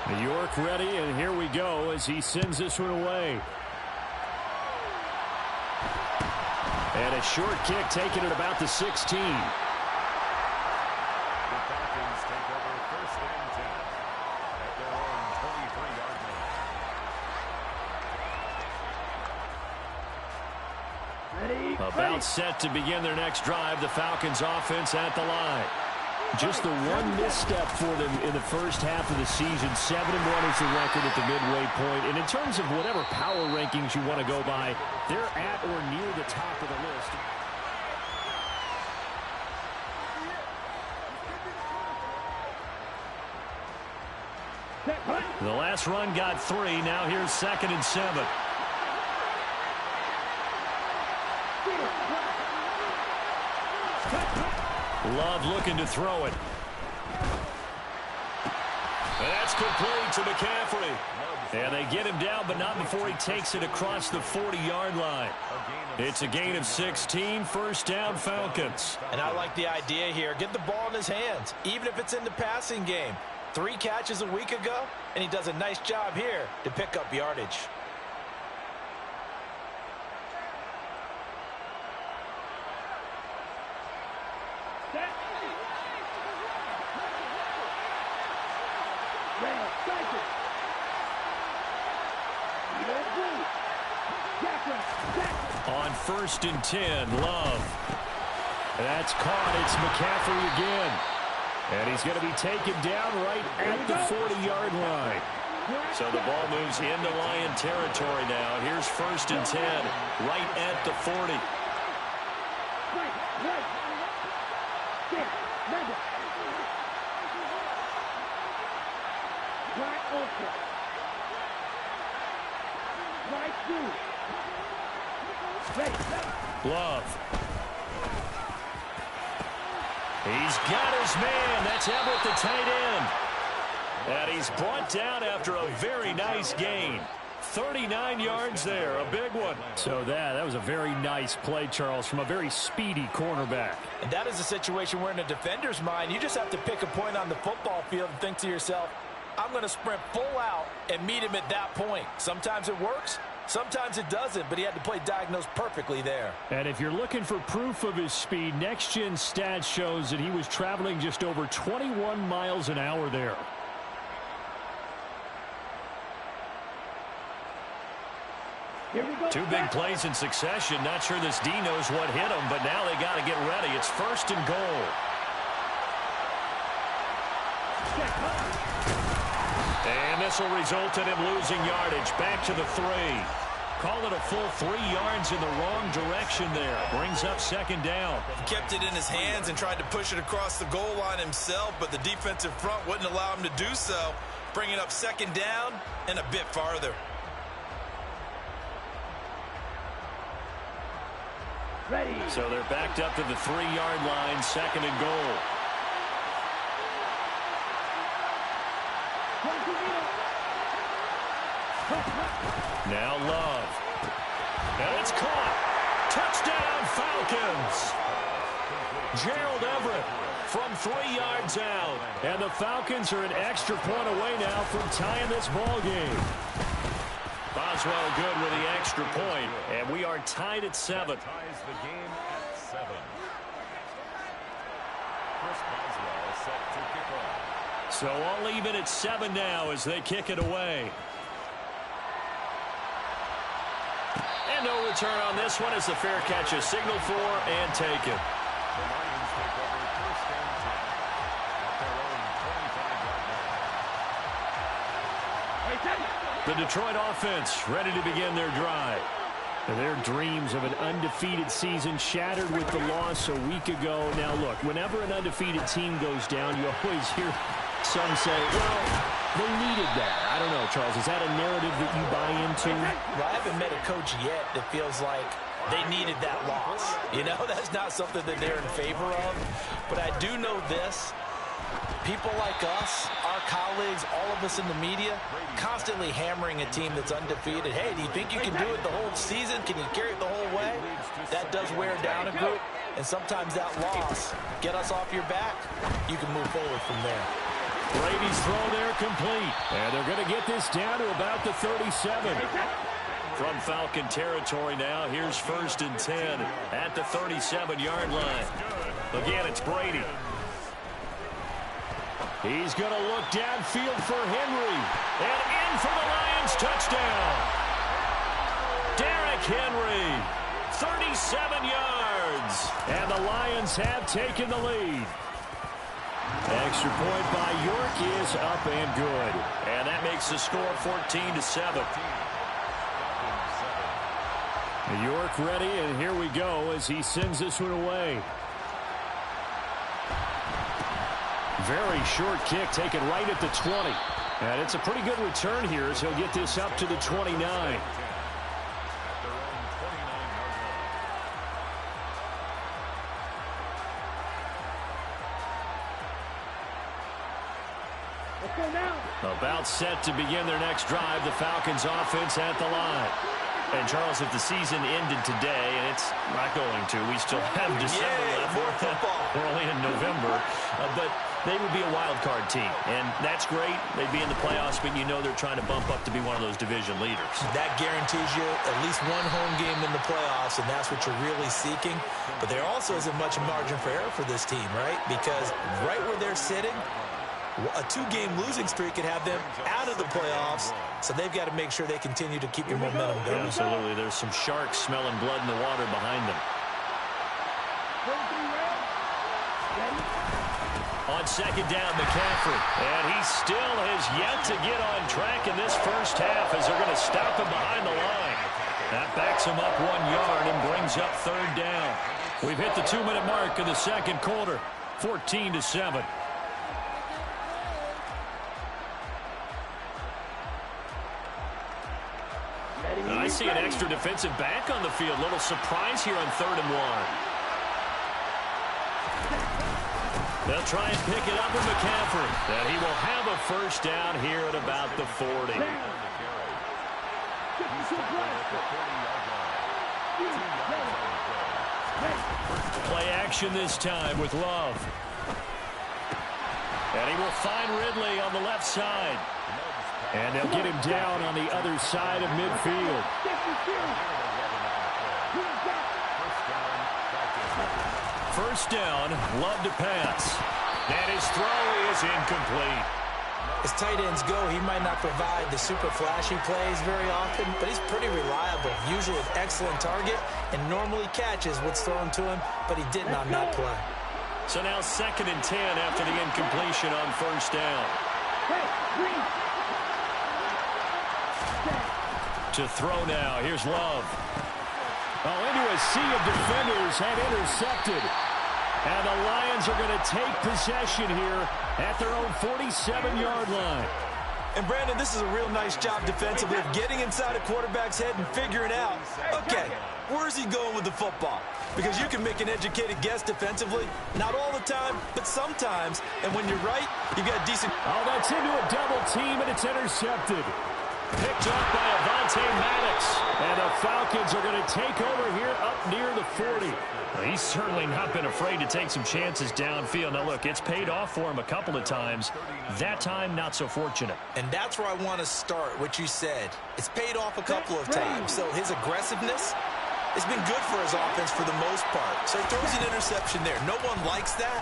New York ready, and here we go as he sends this one away. And a short kick taken at about the 16. About set to begin their next drive, the Falcons offense at the line. Just the one misstep for them in the first half of the season. 7-1 is the record at the midway point. And in terms of whatever power rankings you want to go by, they're at or near the top of the list. The last run got 3. Now here's 2nd and 7. Love looking to throw it. And that's complete to McCaffrey. And they get him down, but not before he takes it across the 40-yard line. It's a gain of 16, first down Falcons. And I like the idea here. Get the ball in his hands, even if it's in the passing game. 3 catches a week ago, and he does a nice job here to pick up yardage. On 1st and 10, Love. That's caught. It's McCaffrey again. And he's going to be taken down right at the 40-yard line. So the ball moves into Lion territory now. Here's 1st and 10, right at the 40. Love. He's got his man. That's Everett, the tight end. And he's brought down after a very nice gain. 39 yards there, a big one. So that was a very nice play, Charles, from a very speedy cornerback. And that is a situation where in a defender's mind, you just have to pick a point on the football field and think to yourself, I'm going to sprint full out and meet him at that point. Sometimes it works. Sometimes it doesn't, but he had to play diagnosed perfectly there. And if you're looking for proof of his speed, Next Gen Stats shows that he was traveling just over 21 miles an hour there. Two big plays in succession. Not sure this D knows what hit him, but now they got to get ready. It's 1st and goal. And this will result in him losing yardage. Back to the 3. Call it a full 3 yards in the wrong direction there. Brings up 2nd down. He kept it in his hands and tried to push it across the goal line himself, but the defensive front wouldn't allow him to do so. Bringing up 2nd down and a bit farther. Ready. So they're backed up to the 3-yard line, 2nd and goal. Now Love. And it's caught. Touchdown, Falcons. Gerald Everett from 3 yards out. And the Falcons are an extra point away now from tying this ball game. Boswell good with the extra point. And we are tied at 7. Ties the game at 7. Chris Boswell set to kick off. So all even at 7 now as they kick it away. And no return on this one as the fair catch is signaled for and taken. The Lions take over 1st and 10 at their own 25-yard line. The Detroit offense ready to begin their drive. Their dreams of an undefeated season shattered with the loss a week ago. Now look, whenever an undefeated team goes down, you always hear some say, well, they needed that. I don't know, Charles. Is that a narrative that you buy into? Well, I haven't met a coach yet that feels like they needed that loss. You know, that's not something that they're in favor of. But I do know this. People like us, our colleagues, all of us in the media, constantly hammering a team that's undefeated. Hey, do you think you can do it the whole season? Can you carry it the whole way? That does wear down a group. And sometimes that loss, get us off your back, you can move forward from there. Brady's throw there complete. And they're going to get this down to about the 37. From Falcon territory now, here's 1st and 10 at the 37-yard line. Again, it's Brady. He's going to look downfield for Henry. And in for the Lions touchdown. Derrick Henry, 37 yards. And the Lions have taken the lead. Extra point by York is up and good. And that makes the score 14-7. York ready, and here we go as he sends this one away. Very short kick taken right at the 20. And it's a pretty good return here as he'll get this up to the 29. About set to begin their next drive, the Falcons offense at the line. And, Charles, if the season ended today, and it's not going to, we still have December left. More football. We're only in November. But they would be a wild card team. And that's great. They'd be in the playoffs, but you know they're trying to bump up to be one of those division leaders. That guarantees you at least one home game in the playoffs, and that's what you're really seeking. But there also isn't much margin for error for this team, right? Because right where they're sitting, a 2-game losing streak could have them out of the playoffs, so they've got to make sure they continue to keep their momentum going. Absolutely. There's some sharks smelling blood in the water behind them. On 2nd down, McCaffrey. And he still has yet to get on track in this first half as they're going to stop him behind the line. That backs him up 1 yard and brings up 3rd down. We've hit the 2-minute mark in the second quarter, 14-7. I see an extra defensive back on the field. Little surprise here on 3rd and 1. They'll try and pick it up with McCaffrey. And he will have a first down here at about the 40. Play action this time with Love. And he will find Ridley on the left side. And they'll get him down on the other side of midfield. First down, Love to pass. And his throw is incomplete. As tight ends go, he might not provide the super flashy plays very often, but he's pretty reliable. Usually an excellent target and normally catches what's thrown to him, but he didn't on that play. So now 2nd and 10 after the incompletion on first down. To throw now. Here's Love. Oh, into a sea of defenders and intercepted. And the Lions are going to take possession here at their own 47-yard line. And, Brandon, this is a real nice job defensively of getting inside a quarterback's head and figuring out, okay, where's he going with the football? because you can make an educated guess defensively. Not all the time, but sometimes. And when you're right, you've got decent... Oh, that's into a double team, and it's intercepted. Picked up by Avonte Maddox. And the Falcons are going to take over here up near the 40. Well, he's certainly not been afraid to take some chances downfield. Now, look, it's paid off for him a couple of times. That time, not so fortunate. And that's where I want to start, what you said. It's paid off a couple of times. So his aggressiveness has been good for his offense for the most part. So he throws an interception there. No one likes that,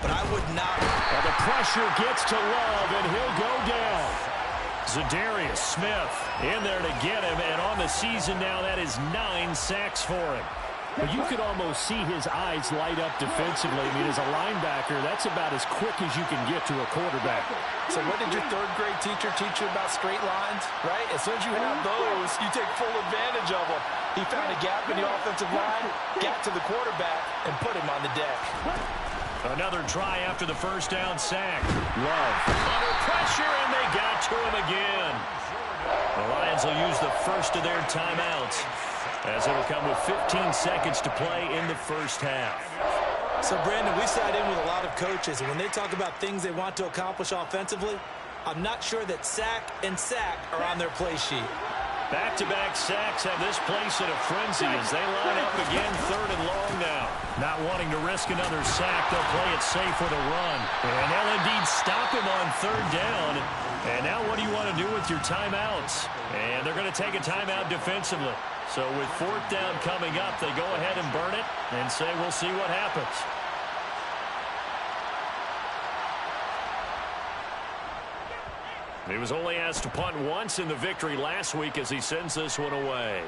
but I would not. Well, the pressure gets to Love, and he'll go down. Zadarius Smith in there to get him, and on the season now, that is 9 sacks for him. But you could almost see his eyes light up defensively. I mean, as a linebacker, that's about as quick as you can get to a quarterback. So what did your third-grade teacher teach you about straight lines, right? As soon as you have those, you take full advantage of them. He found a gap in the offensive line, got to the quarterback, and put him on the deck. Another try after the first down sack. Love under pressure, and they got to him again. The Lions will use the first of their timeouts, as it'll come with 15 seconds to play in the first half. So, Brandon, we sat in with a lot of coaches, and when they talk about things they want to accomplish offensively, I'm not sure that sack and sack are on their play sheet. Back-to-back sacks have this place in a frenzy as they line up again, 3rd and long now. Not wanting to risk another sack, they'll play it safe with a run. And they'll indeed stop him on 3rd down. And now what do you want to do with your timeouts? And they're going to take a timeout defensively. So with 4th down coming up, they go ahead and burn it and say we'll see what happens. He was only asked to punt once in the victory last week as he sends this one away.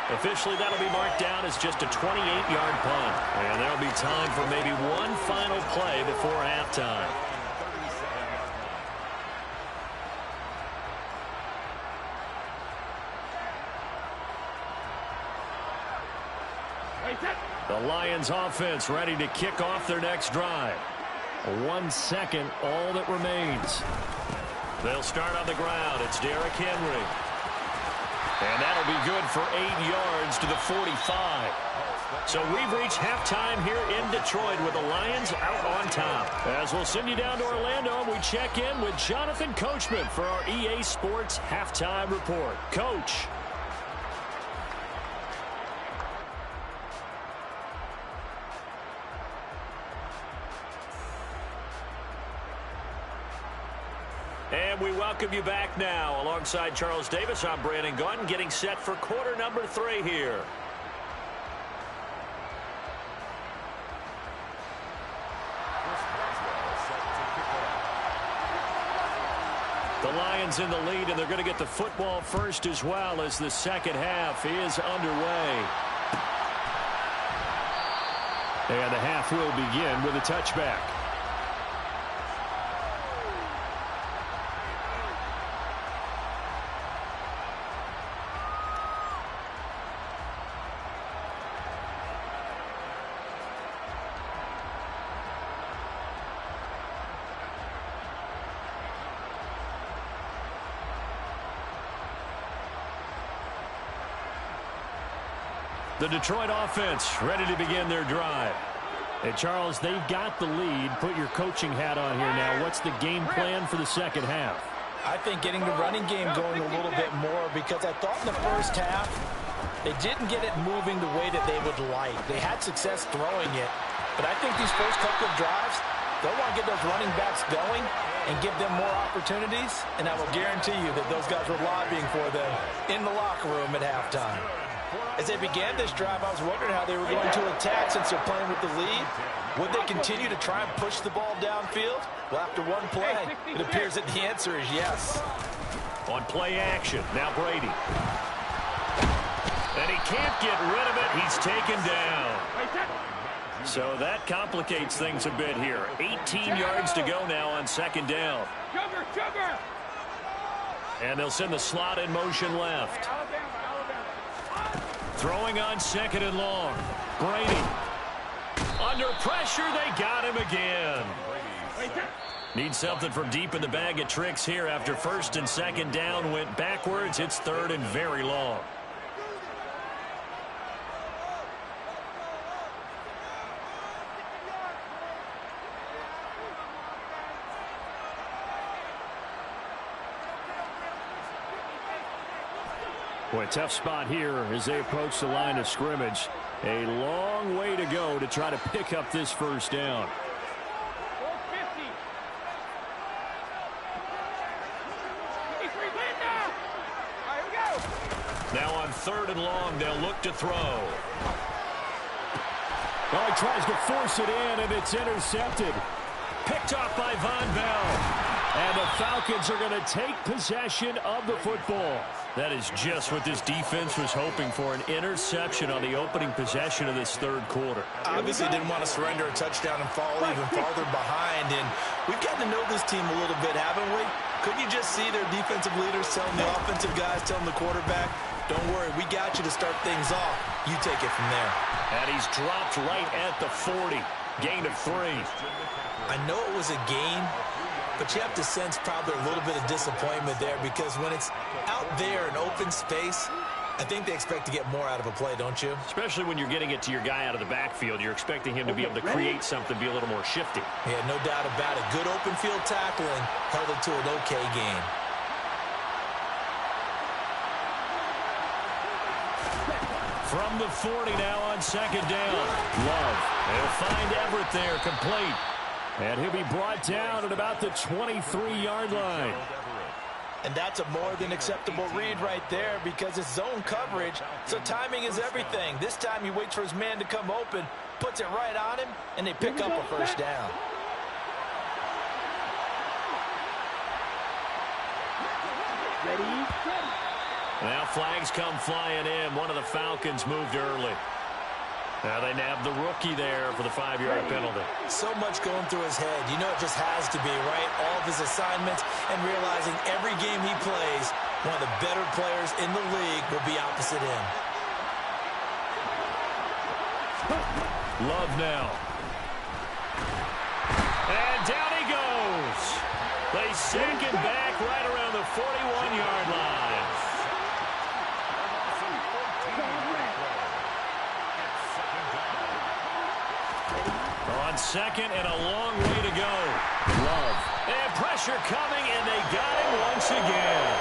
Officially, that'll be marked down as just a 28-yard punt. And there'll be time for maybe one final play before halftime. The Lions offense ready to kick off their next drive. 1 second, all that remains. They'll start on the ground. It's Derrick Henry. And that'll be good for 8 yards to the 45. So we've reached halftime here in Detroit with the Lions out on top. As we'll send you down to Orlando, and we check in with Jonathan Coachman for our EA Sports Halftime Report. Coach. And we welcome you back now. Alongside Charles Davis, I'm Brandon Gunn, getting set for quarter number 3 here. The Lions in the lead, and they're going to get the football first as well as the second half is underway. And the half will begin with a touchback. The Detroit offense ready to begin their drive. Hey, Charles, they've got the lead. Put your coaching hat on here now. What's the game plan for the second half? I think getting the running game going a little bit more, because I thought in the first half they didn't get it moving the way that they would like. They had success throwing it, but I think these first couple of drives, they'll want to get those running backs going and give them more opportunities, and I will guarantee you that those guys were lobbying for them in the locker room at halftime. As they began this drive, I was wondering how they were going to attack since they're playing with the lead. Would they continue to try and push the ball downfield? Well, after one play, it appears that the answer is yes. On play action, now Brady. And he can't get rid of it. He's taken down. So that complicates things a bit here. 18 yards to go now on second down. And they'll send the slot in motion left. Throwing on second and long. Brady. Under pressure, they got him again. Need something from deep in the bag of tricks here after first and second down went backwards. It's third and very long. Boy, tough spot here as they approach the line of scrimmage. A long way to go to try to pick up this first down. 450. Now on 3rd and long, they'll look to throw. Oh, he tries to force it in, and it's intercepted. Picked off by Von Bell. And the Falcons are going to take possession of the football. That is just what this defense was hoping for, an interception on the opening possession of this 3rd quarter. Obviously didn't want to surrender a touchdown and fall even farther behind. And we've gotten to know this team a little bit, haven't we? Couldn't you just see their defensive leaders telling the offensive guys, telling the quarterback, don't worry, we got you to start things off. You take it from there. And he's dropped right at the 40. Gain of 3. I know it was a gain, but you have to sense probably a little bit of disappointment there because when it's out there in open space, I think they expect to get more out of a play, don't you? Especially when you're getting it to your guy out of the backfield. You're expecting him to be able to create something, be a little more shifty. Yeah, no doubt about it. Good open field tackling held it to an okay game. From the 40 now on 2nd down. Love. They'll find Everett there, complete. And he'll be brought down at about the 23-yard line. And that's a more than acceptable read right there because it's zone coverage, so timing is everything. This time he waits for his man to come open, puts it right on him, and they pick up a first down. Now flags come flying in. One of the Falcons moved early. Now they nab the rookie there for the 5-yard penalty. So much going through his head. You know it just has to be, right? All of his assignments and realizing every game he plays, one of the better players in the league will be opposite him. Love now. And down he goes. They sink him back right around the 41-yard line. On 2nd and a long way to go. Love. And pressure coming, and they got him once again.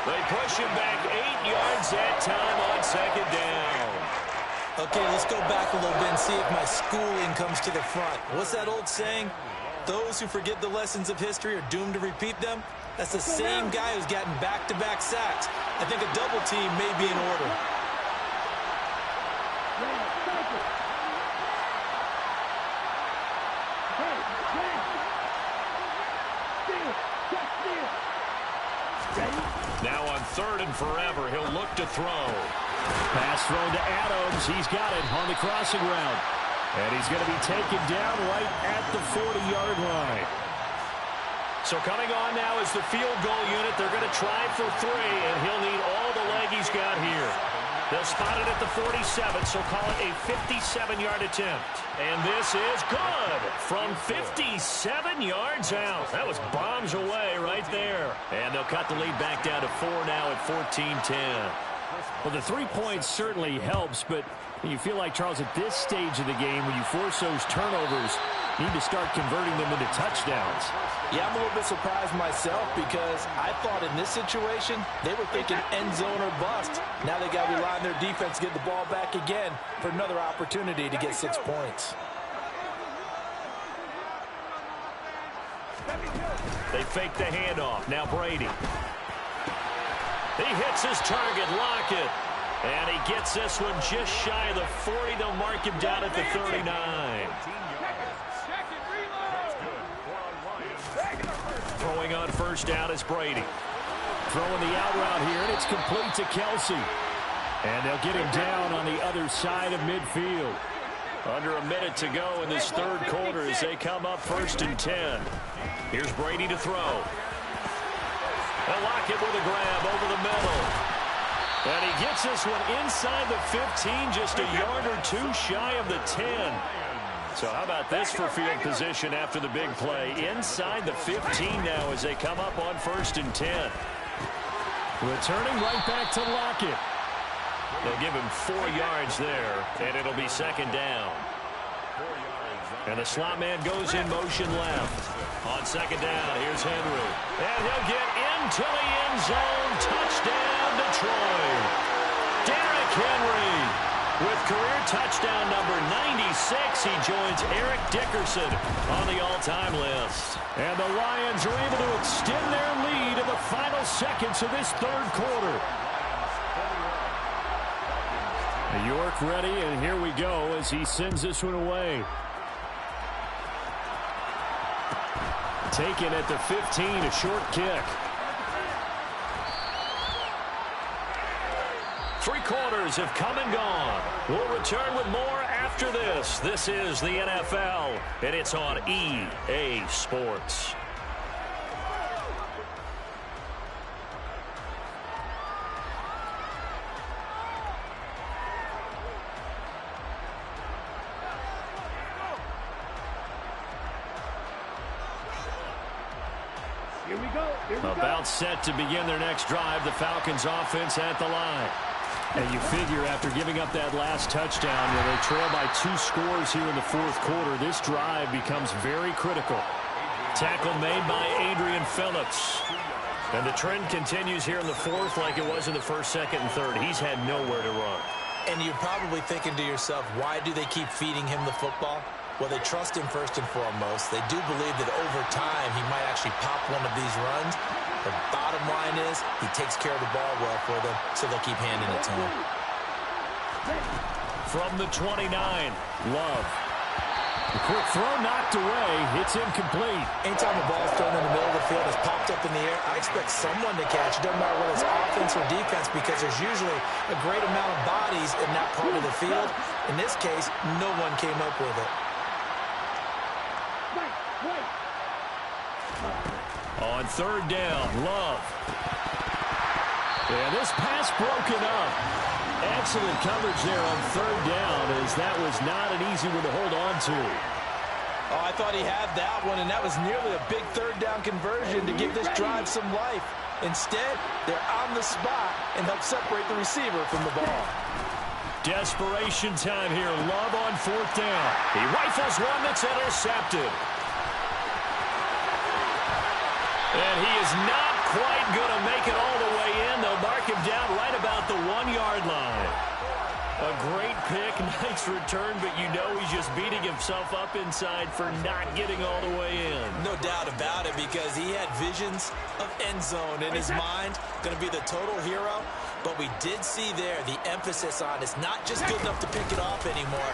They push him back 8 yards that time on 2nd down. Okay, let's go back a little bit and see if my schooling comes to the front. What's that old saying? Those who forget the lessons of history are doomed to repeat them. That's the same guy who's gotten back-to-back sacks. I think a double team may be in order. Now on 3rd and forever, he'll look to throw. Pass thrown to Adams. He's got it on the crossing route. And he's going to be taken down right at the 40-yard line. So coming on now is the field goal unit. They're going to try for 3, and he'll need all the leg he's got here. They'll spot it at the 47, so call it a 57-yard attempt. And this is good from 57 yards out. That was bombs away right there. And they'll cut the lead back down to 4 now at 14-10. Well, the 3 points certainly helps, but you feel like, Charles, at this stage of the game, when you force those turnovers, you need to start converting them into touchdowns. Yeah, I'm a little bit surprised myself because I thought in this situation, they were thinking end zone or bust. Now they got to rely on their defense to get the ball back again for another opportunity to get 6 points. They fake the handoff. Now Brady. He hits his target, Lockett. And he gets this one just shy of the 40. They'll mark him down at the 39. Throwing on first down is Brady. Throwing the out route here, and it's complete to Kelsey. And they'll get him down on the other side of midfield. Under a minute to go in this 3rd quarter as they come up 1st and 10. Here's Brady to throw. And Lockett with a grab over the middle. And he gets this one inside the 15, just a yard or 2 shy of the 10. So how about this for field position after the big play? Inside the 15 now as they come up on 1st and 10. Returning right back to Lockett. They'll give him 4 yards there, and it'll be 2nd down. And the slot man goes in motion left. On second down, here's Henry. And he'll get into the end zone. Touchdown, Detroit. Derrick Henry with career touchdown number 96. He joins Eric Dickerson on the all-time list. And the Lions are able to extend their lead in the final seconds of this third quarter. York ready, and here we go as he sends this one away. Taken at the 15, a short kick. 3 quarters have come and gone. We'll return with more after this. This is the NFL, and it's on EA Sports. Here we go. About set to begin their next drive. The Falcons offense at the line. And you figure after giving up that last touchdown, where they trail by 2 scores here in the fourth quarter, this drive becomes very critical. Tackle made by Adrian Phillips. And the trend continues here in the fourth like it was in the first, second, and third. He's had nowhere to run. And you're probably thinking to yourself, why do they keep feeding him the football? Well, they trust him first and foremost. They do believe that over time he might actually pop one of these runs. The bottom line is he takes care of the ball well for them, so they'll keep handing it to him. From the 29, Love. The quick throw knocked away. It's incomplete. Anytime a ball's thrown in the middle of the field, is popped up in the air, I expect someone to catch. It doesn't matter whether it's offense or defense, because there's usually a great amount of bodies in that part of the field. In this case, no one came up with it. On third down, Love. And this pass broken up. Excellent coverage there on third down, as that was not an easy one to hold on to. Oh, I thought he had that one, and that was nearly a big third down conversion to give this drive some life. Instead, they're on the spot and help separate the receiver from the ball. Desperation time here. Love on fourth down. he rifles one that's intercepted. And he is not quite going to make it all the way in. They'll mark him down right about the 1-yard line. A great pick, nice return, but you know he's just beating himself up inside for not getting all the way in. No doubt about it, because he had visions of end zone in his mind. Going to be the total hero. But we did see there the emphasis on it's not just good enough to pick it off anymore.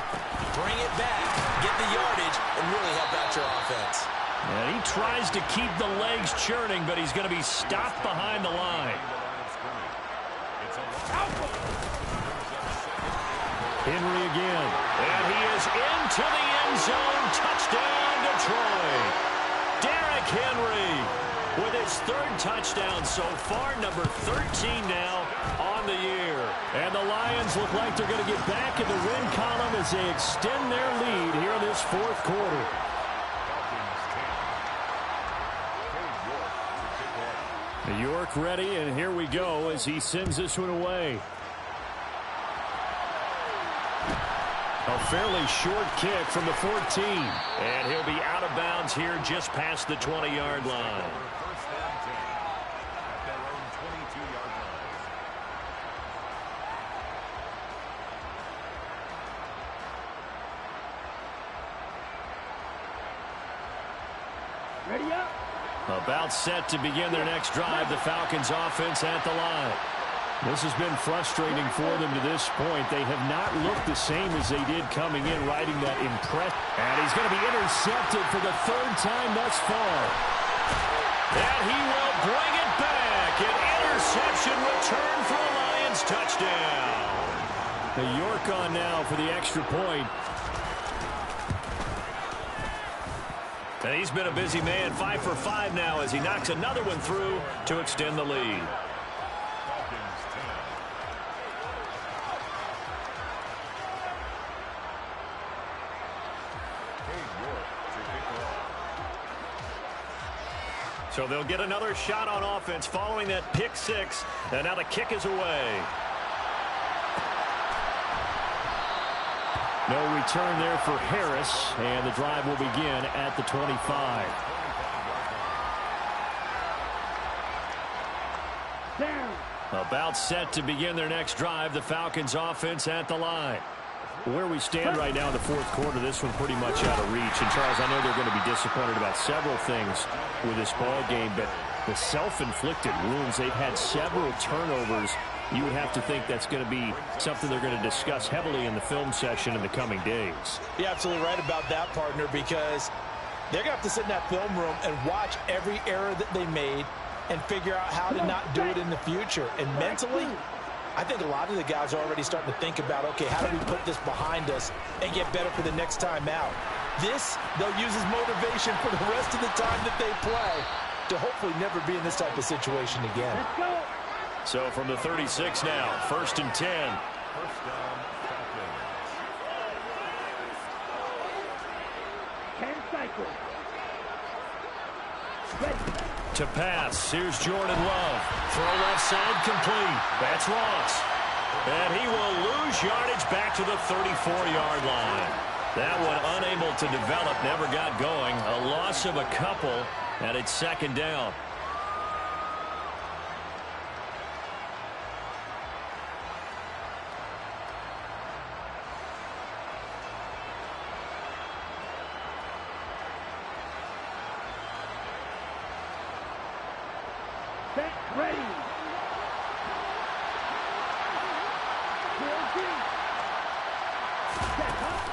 Bring it back, get the yardage, and really help out your offense. And he tries to keep the legs churning, but he's going to be stopped behind the line. Henry again. And he is into the end zone. Touchdown, Detroit. Derrick Henry with his 3rd touchdown so far, number 13 now on the year. And the Lions look like they're going to get back in the win column as they extend their lead here in this fourth quarter. York ready, and here we go as he sends this one away. A fairly short kick from the 14. And he'll be out of bounds here just past the 20-yard line. Ready up. About set to begin their next drive. The Falcons offense at the line. This has been frustrating for them to this point. They have not looked the same as they did coming in, riding that impress. And he's going to be intercepted for the 3rd time thus far. And he will bring it back. An interception return for a Lions touchdown. The York on now for the extra point. And he's been a busy man, 5 for 5 now as he knocks another one through to extend the lead. So they'll get another shot on offense following that pick 6, and now the kick is away. No return there for Harris, and the drive will begin at the 25. Down. About set to begin their next drive, the Falcons offense at the line. Where we stand right now in the fourth quarter, this one pretty much out of reach. And, Charles, I know they're going to be disappointed about several things with this ball game, but the self-inflicted wounds, they've had several turnovers. You would have to think that's going to be something they're going to discuss heavily in the film session in the coming days. You're absolutely right about that, partner, because they're going to have to sit in that film room and watch every error that they made and figure out how to not do it in the future. And mentally, I think a lot of the guys are already starting to think about, okay, how do we put this behind us and get better for the next time out? This, they'll use as motivation for the rest of the time that they play to hopefully never be in this type of situation again. Let's go. So from the 36 now, 1st and 10. First down, Falcons. 10 cycles. Ready. To pass, here's Jordan Love. Throw left side complete. That's Ross. And he will lose yardage back to the 34-yard line. That one unable to develop, never got going. A loss of a couple, and it's 2nd down. Set. Ready.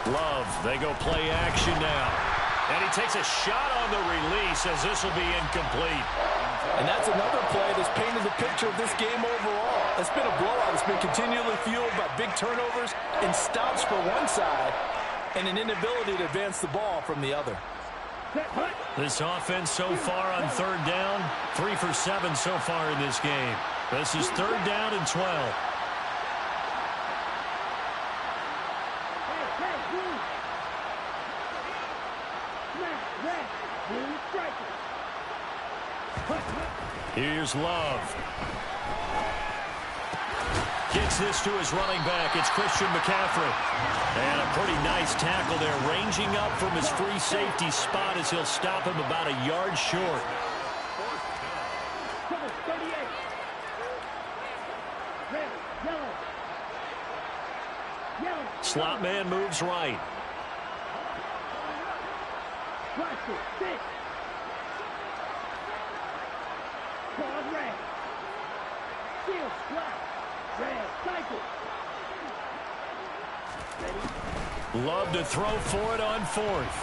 Love, they go play action now. And he takes a shot on the release as this will be incomplete. And that's another play that's painted the picture of this game overall. It's been a blowout. It's been continually fueled by big turnovers and stops for one side and an inability to advance the ball from the other. This offense so far on 3rd down, 3 for 7 so far in this game. This is 3rd down and 12. Here's Love. Gets this to his running back. It's Christian McCaffrey. And a pretty nice tackle there, ranging up from his free safety spot as he'll stop him about a yard short. Slot man moves right. Red. Steel slap. Red cycle. Ready. Love to throw for it on 4th.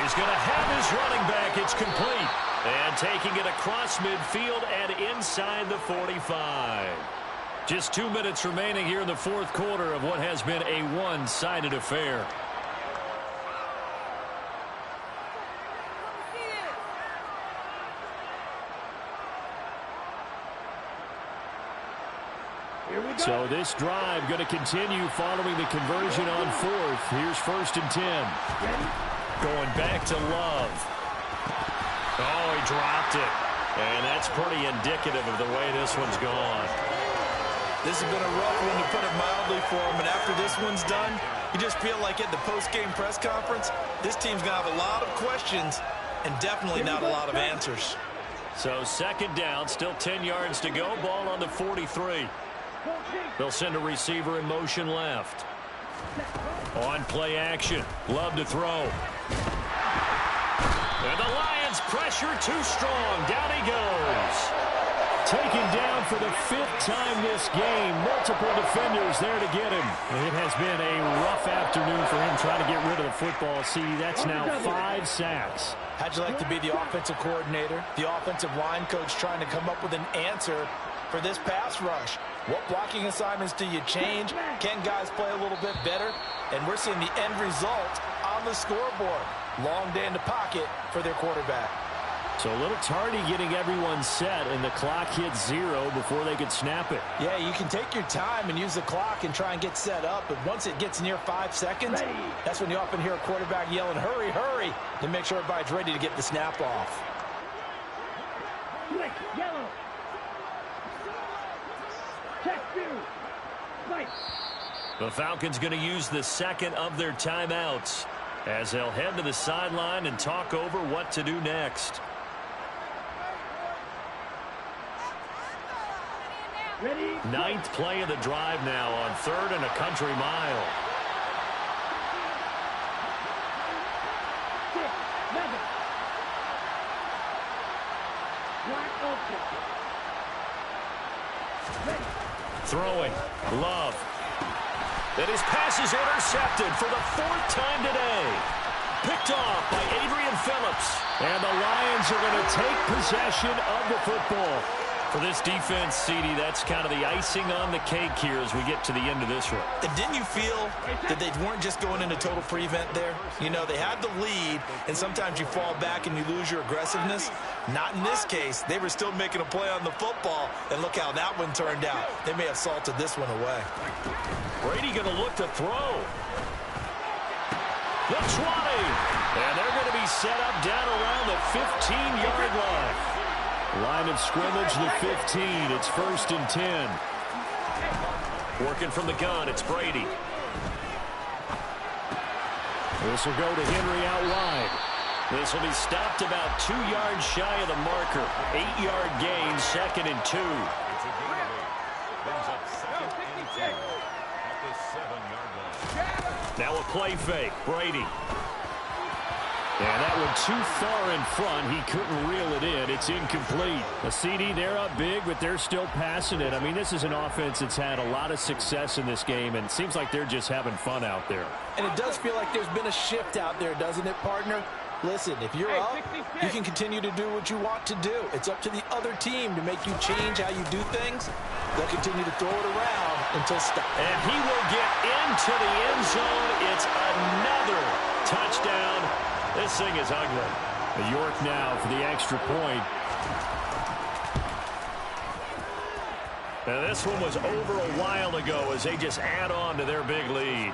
He's going to have his running back. It's complete. And taking it across midfield and inside the 45. Just 2 minutes remaining here in the fourth quarter of what has been a one-sided affair. So this drive going to continue following the conversion on 4th. Here's 1st and 10. Going back to Love. Oh, he dropped it. And that's pretty indicative of the way this one's gone. This has been a rough one, to put it mildly, for him. And after this one's done, you just feel like at the post-game press conference, this team's going to have a lot of questions and definitely not a lot of answers. So 2nd down, still 10 yards to go. Ball on the 43. They'll send a receiver in motion left. On play action. Love to throw. And the Lions pressure too strong. Down he goes. Taken down for the 5th time this game. Multiple defenders there to get him. It has been a rough afternoon for him trying to get rid of the football. See, that's now 5 sacks. How'd you like to be the offensive coordinator, the offensive line coach, trying to come up with an answer for this pass rush? What blocking assignments do you change? Can guys play a little bit better? And we're seeing the end result on the scoreboard. Long day in the pocket for their quarterback. So a little tardy getting everyone set, and the clock hits 0 before they could snap it. Yeah, you can take your time and use the clock and try and get set up, but once it gets near 5 seconds, that's when you often hear a quarterback yelling, hurry, hurry, to make sure everybody's ready to get the snap off. Yellow. Check 2. Fight. The Falcons going to use the second of their timeouts as they'll head to the sideline and talk over what to do next. Ready? Ninth play of the drive now on 3rd and a country mile. 6, 11. Wide open. Ready. Throwing. Love. And his pass is intercepted for the 4th time today. Picked off by Adrian Phillips. And the Lions are going to take possession of the football. For this defense, CD, that's kind of the icing on the cake here as we get to the end of this one. And didn't you feel that they weren't just going into total prevent there? You know, they had the lead, and sometimes you fall back and you lose your aggressiveness. Not in this case. They were still making a play on the football, and look how that one turned out. They may have salted this one away. Brady going to look to throw. The 20. And they're going to be set up down around the 15-yard line. Line of scrimmage, the 15. It's 1st and 10. Working from the gun, it's Brady. This will go to Henry out wide. This will be stopped about 2 yards shy of the marker. 8-yard gain, 2nd and 2. Now a play fake, Brady. And that one too far in front. He couldn't reel it in. It's incomplete. A CD, they're up big, but they're still passing it. I mean, this is an offense that's had a lot of success in this game, and it seems like they're just having fun out there. And it does feel like there's been a shift out there, doesn't it, partner? Listen, if you're up, you can continue to do what you want to do. It's up to the other team to make you change how you do things. They'll continue to throw it around until stop. And he will get into the end zone. It's another touchdown. This thing is ugly. York now for the extra point. Now this one was over a while ago as they just add on to their big lead.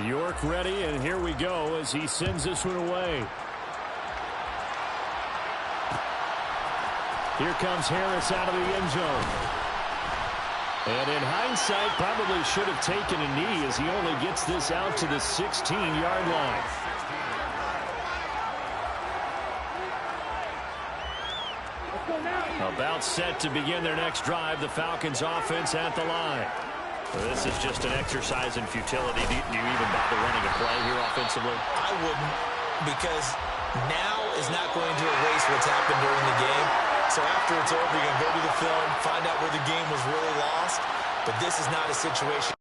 York ready, and here we go as he sends this one away. Here comes Harris out of the end zone. And in hindsight, probably should have taken a knee as he only gets this out to the 16-yard line. About set to begin their next drive, the Falcons offense at the line. This is just an exercise in futility. Do you even bother running a play here offensively? I wouldn't, because now is not going to erase what's happened during the game. So after it's over, you're going to go to the film, find out where the game was really lost. But this is not a situation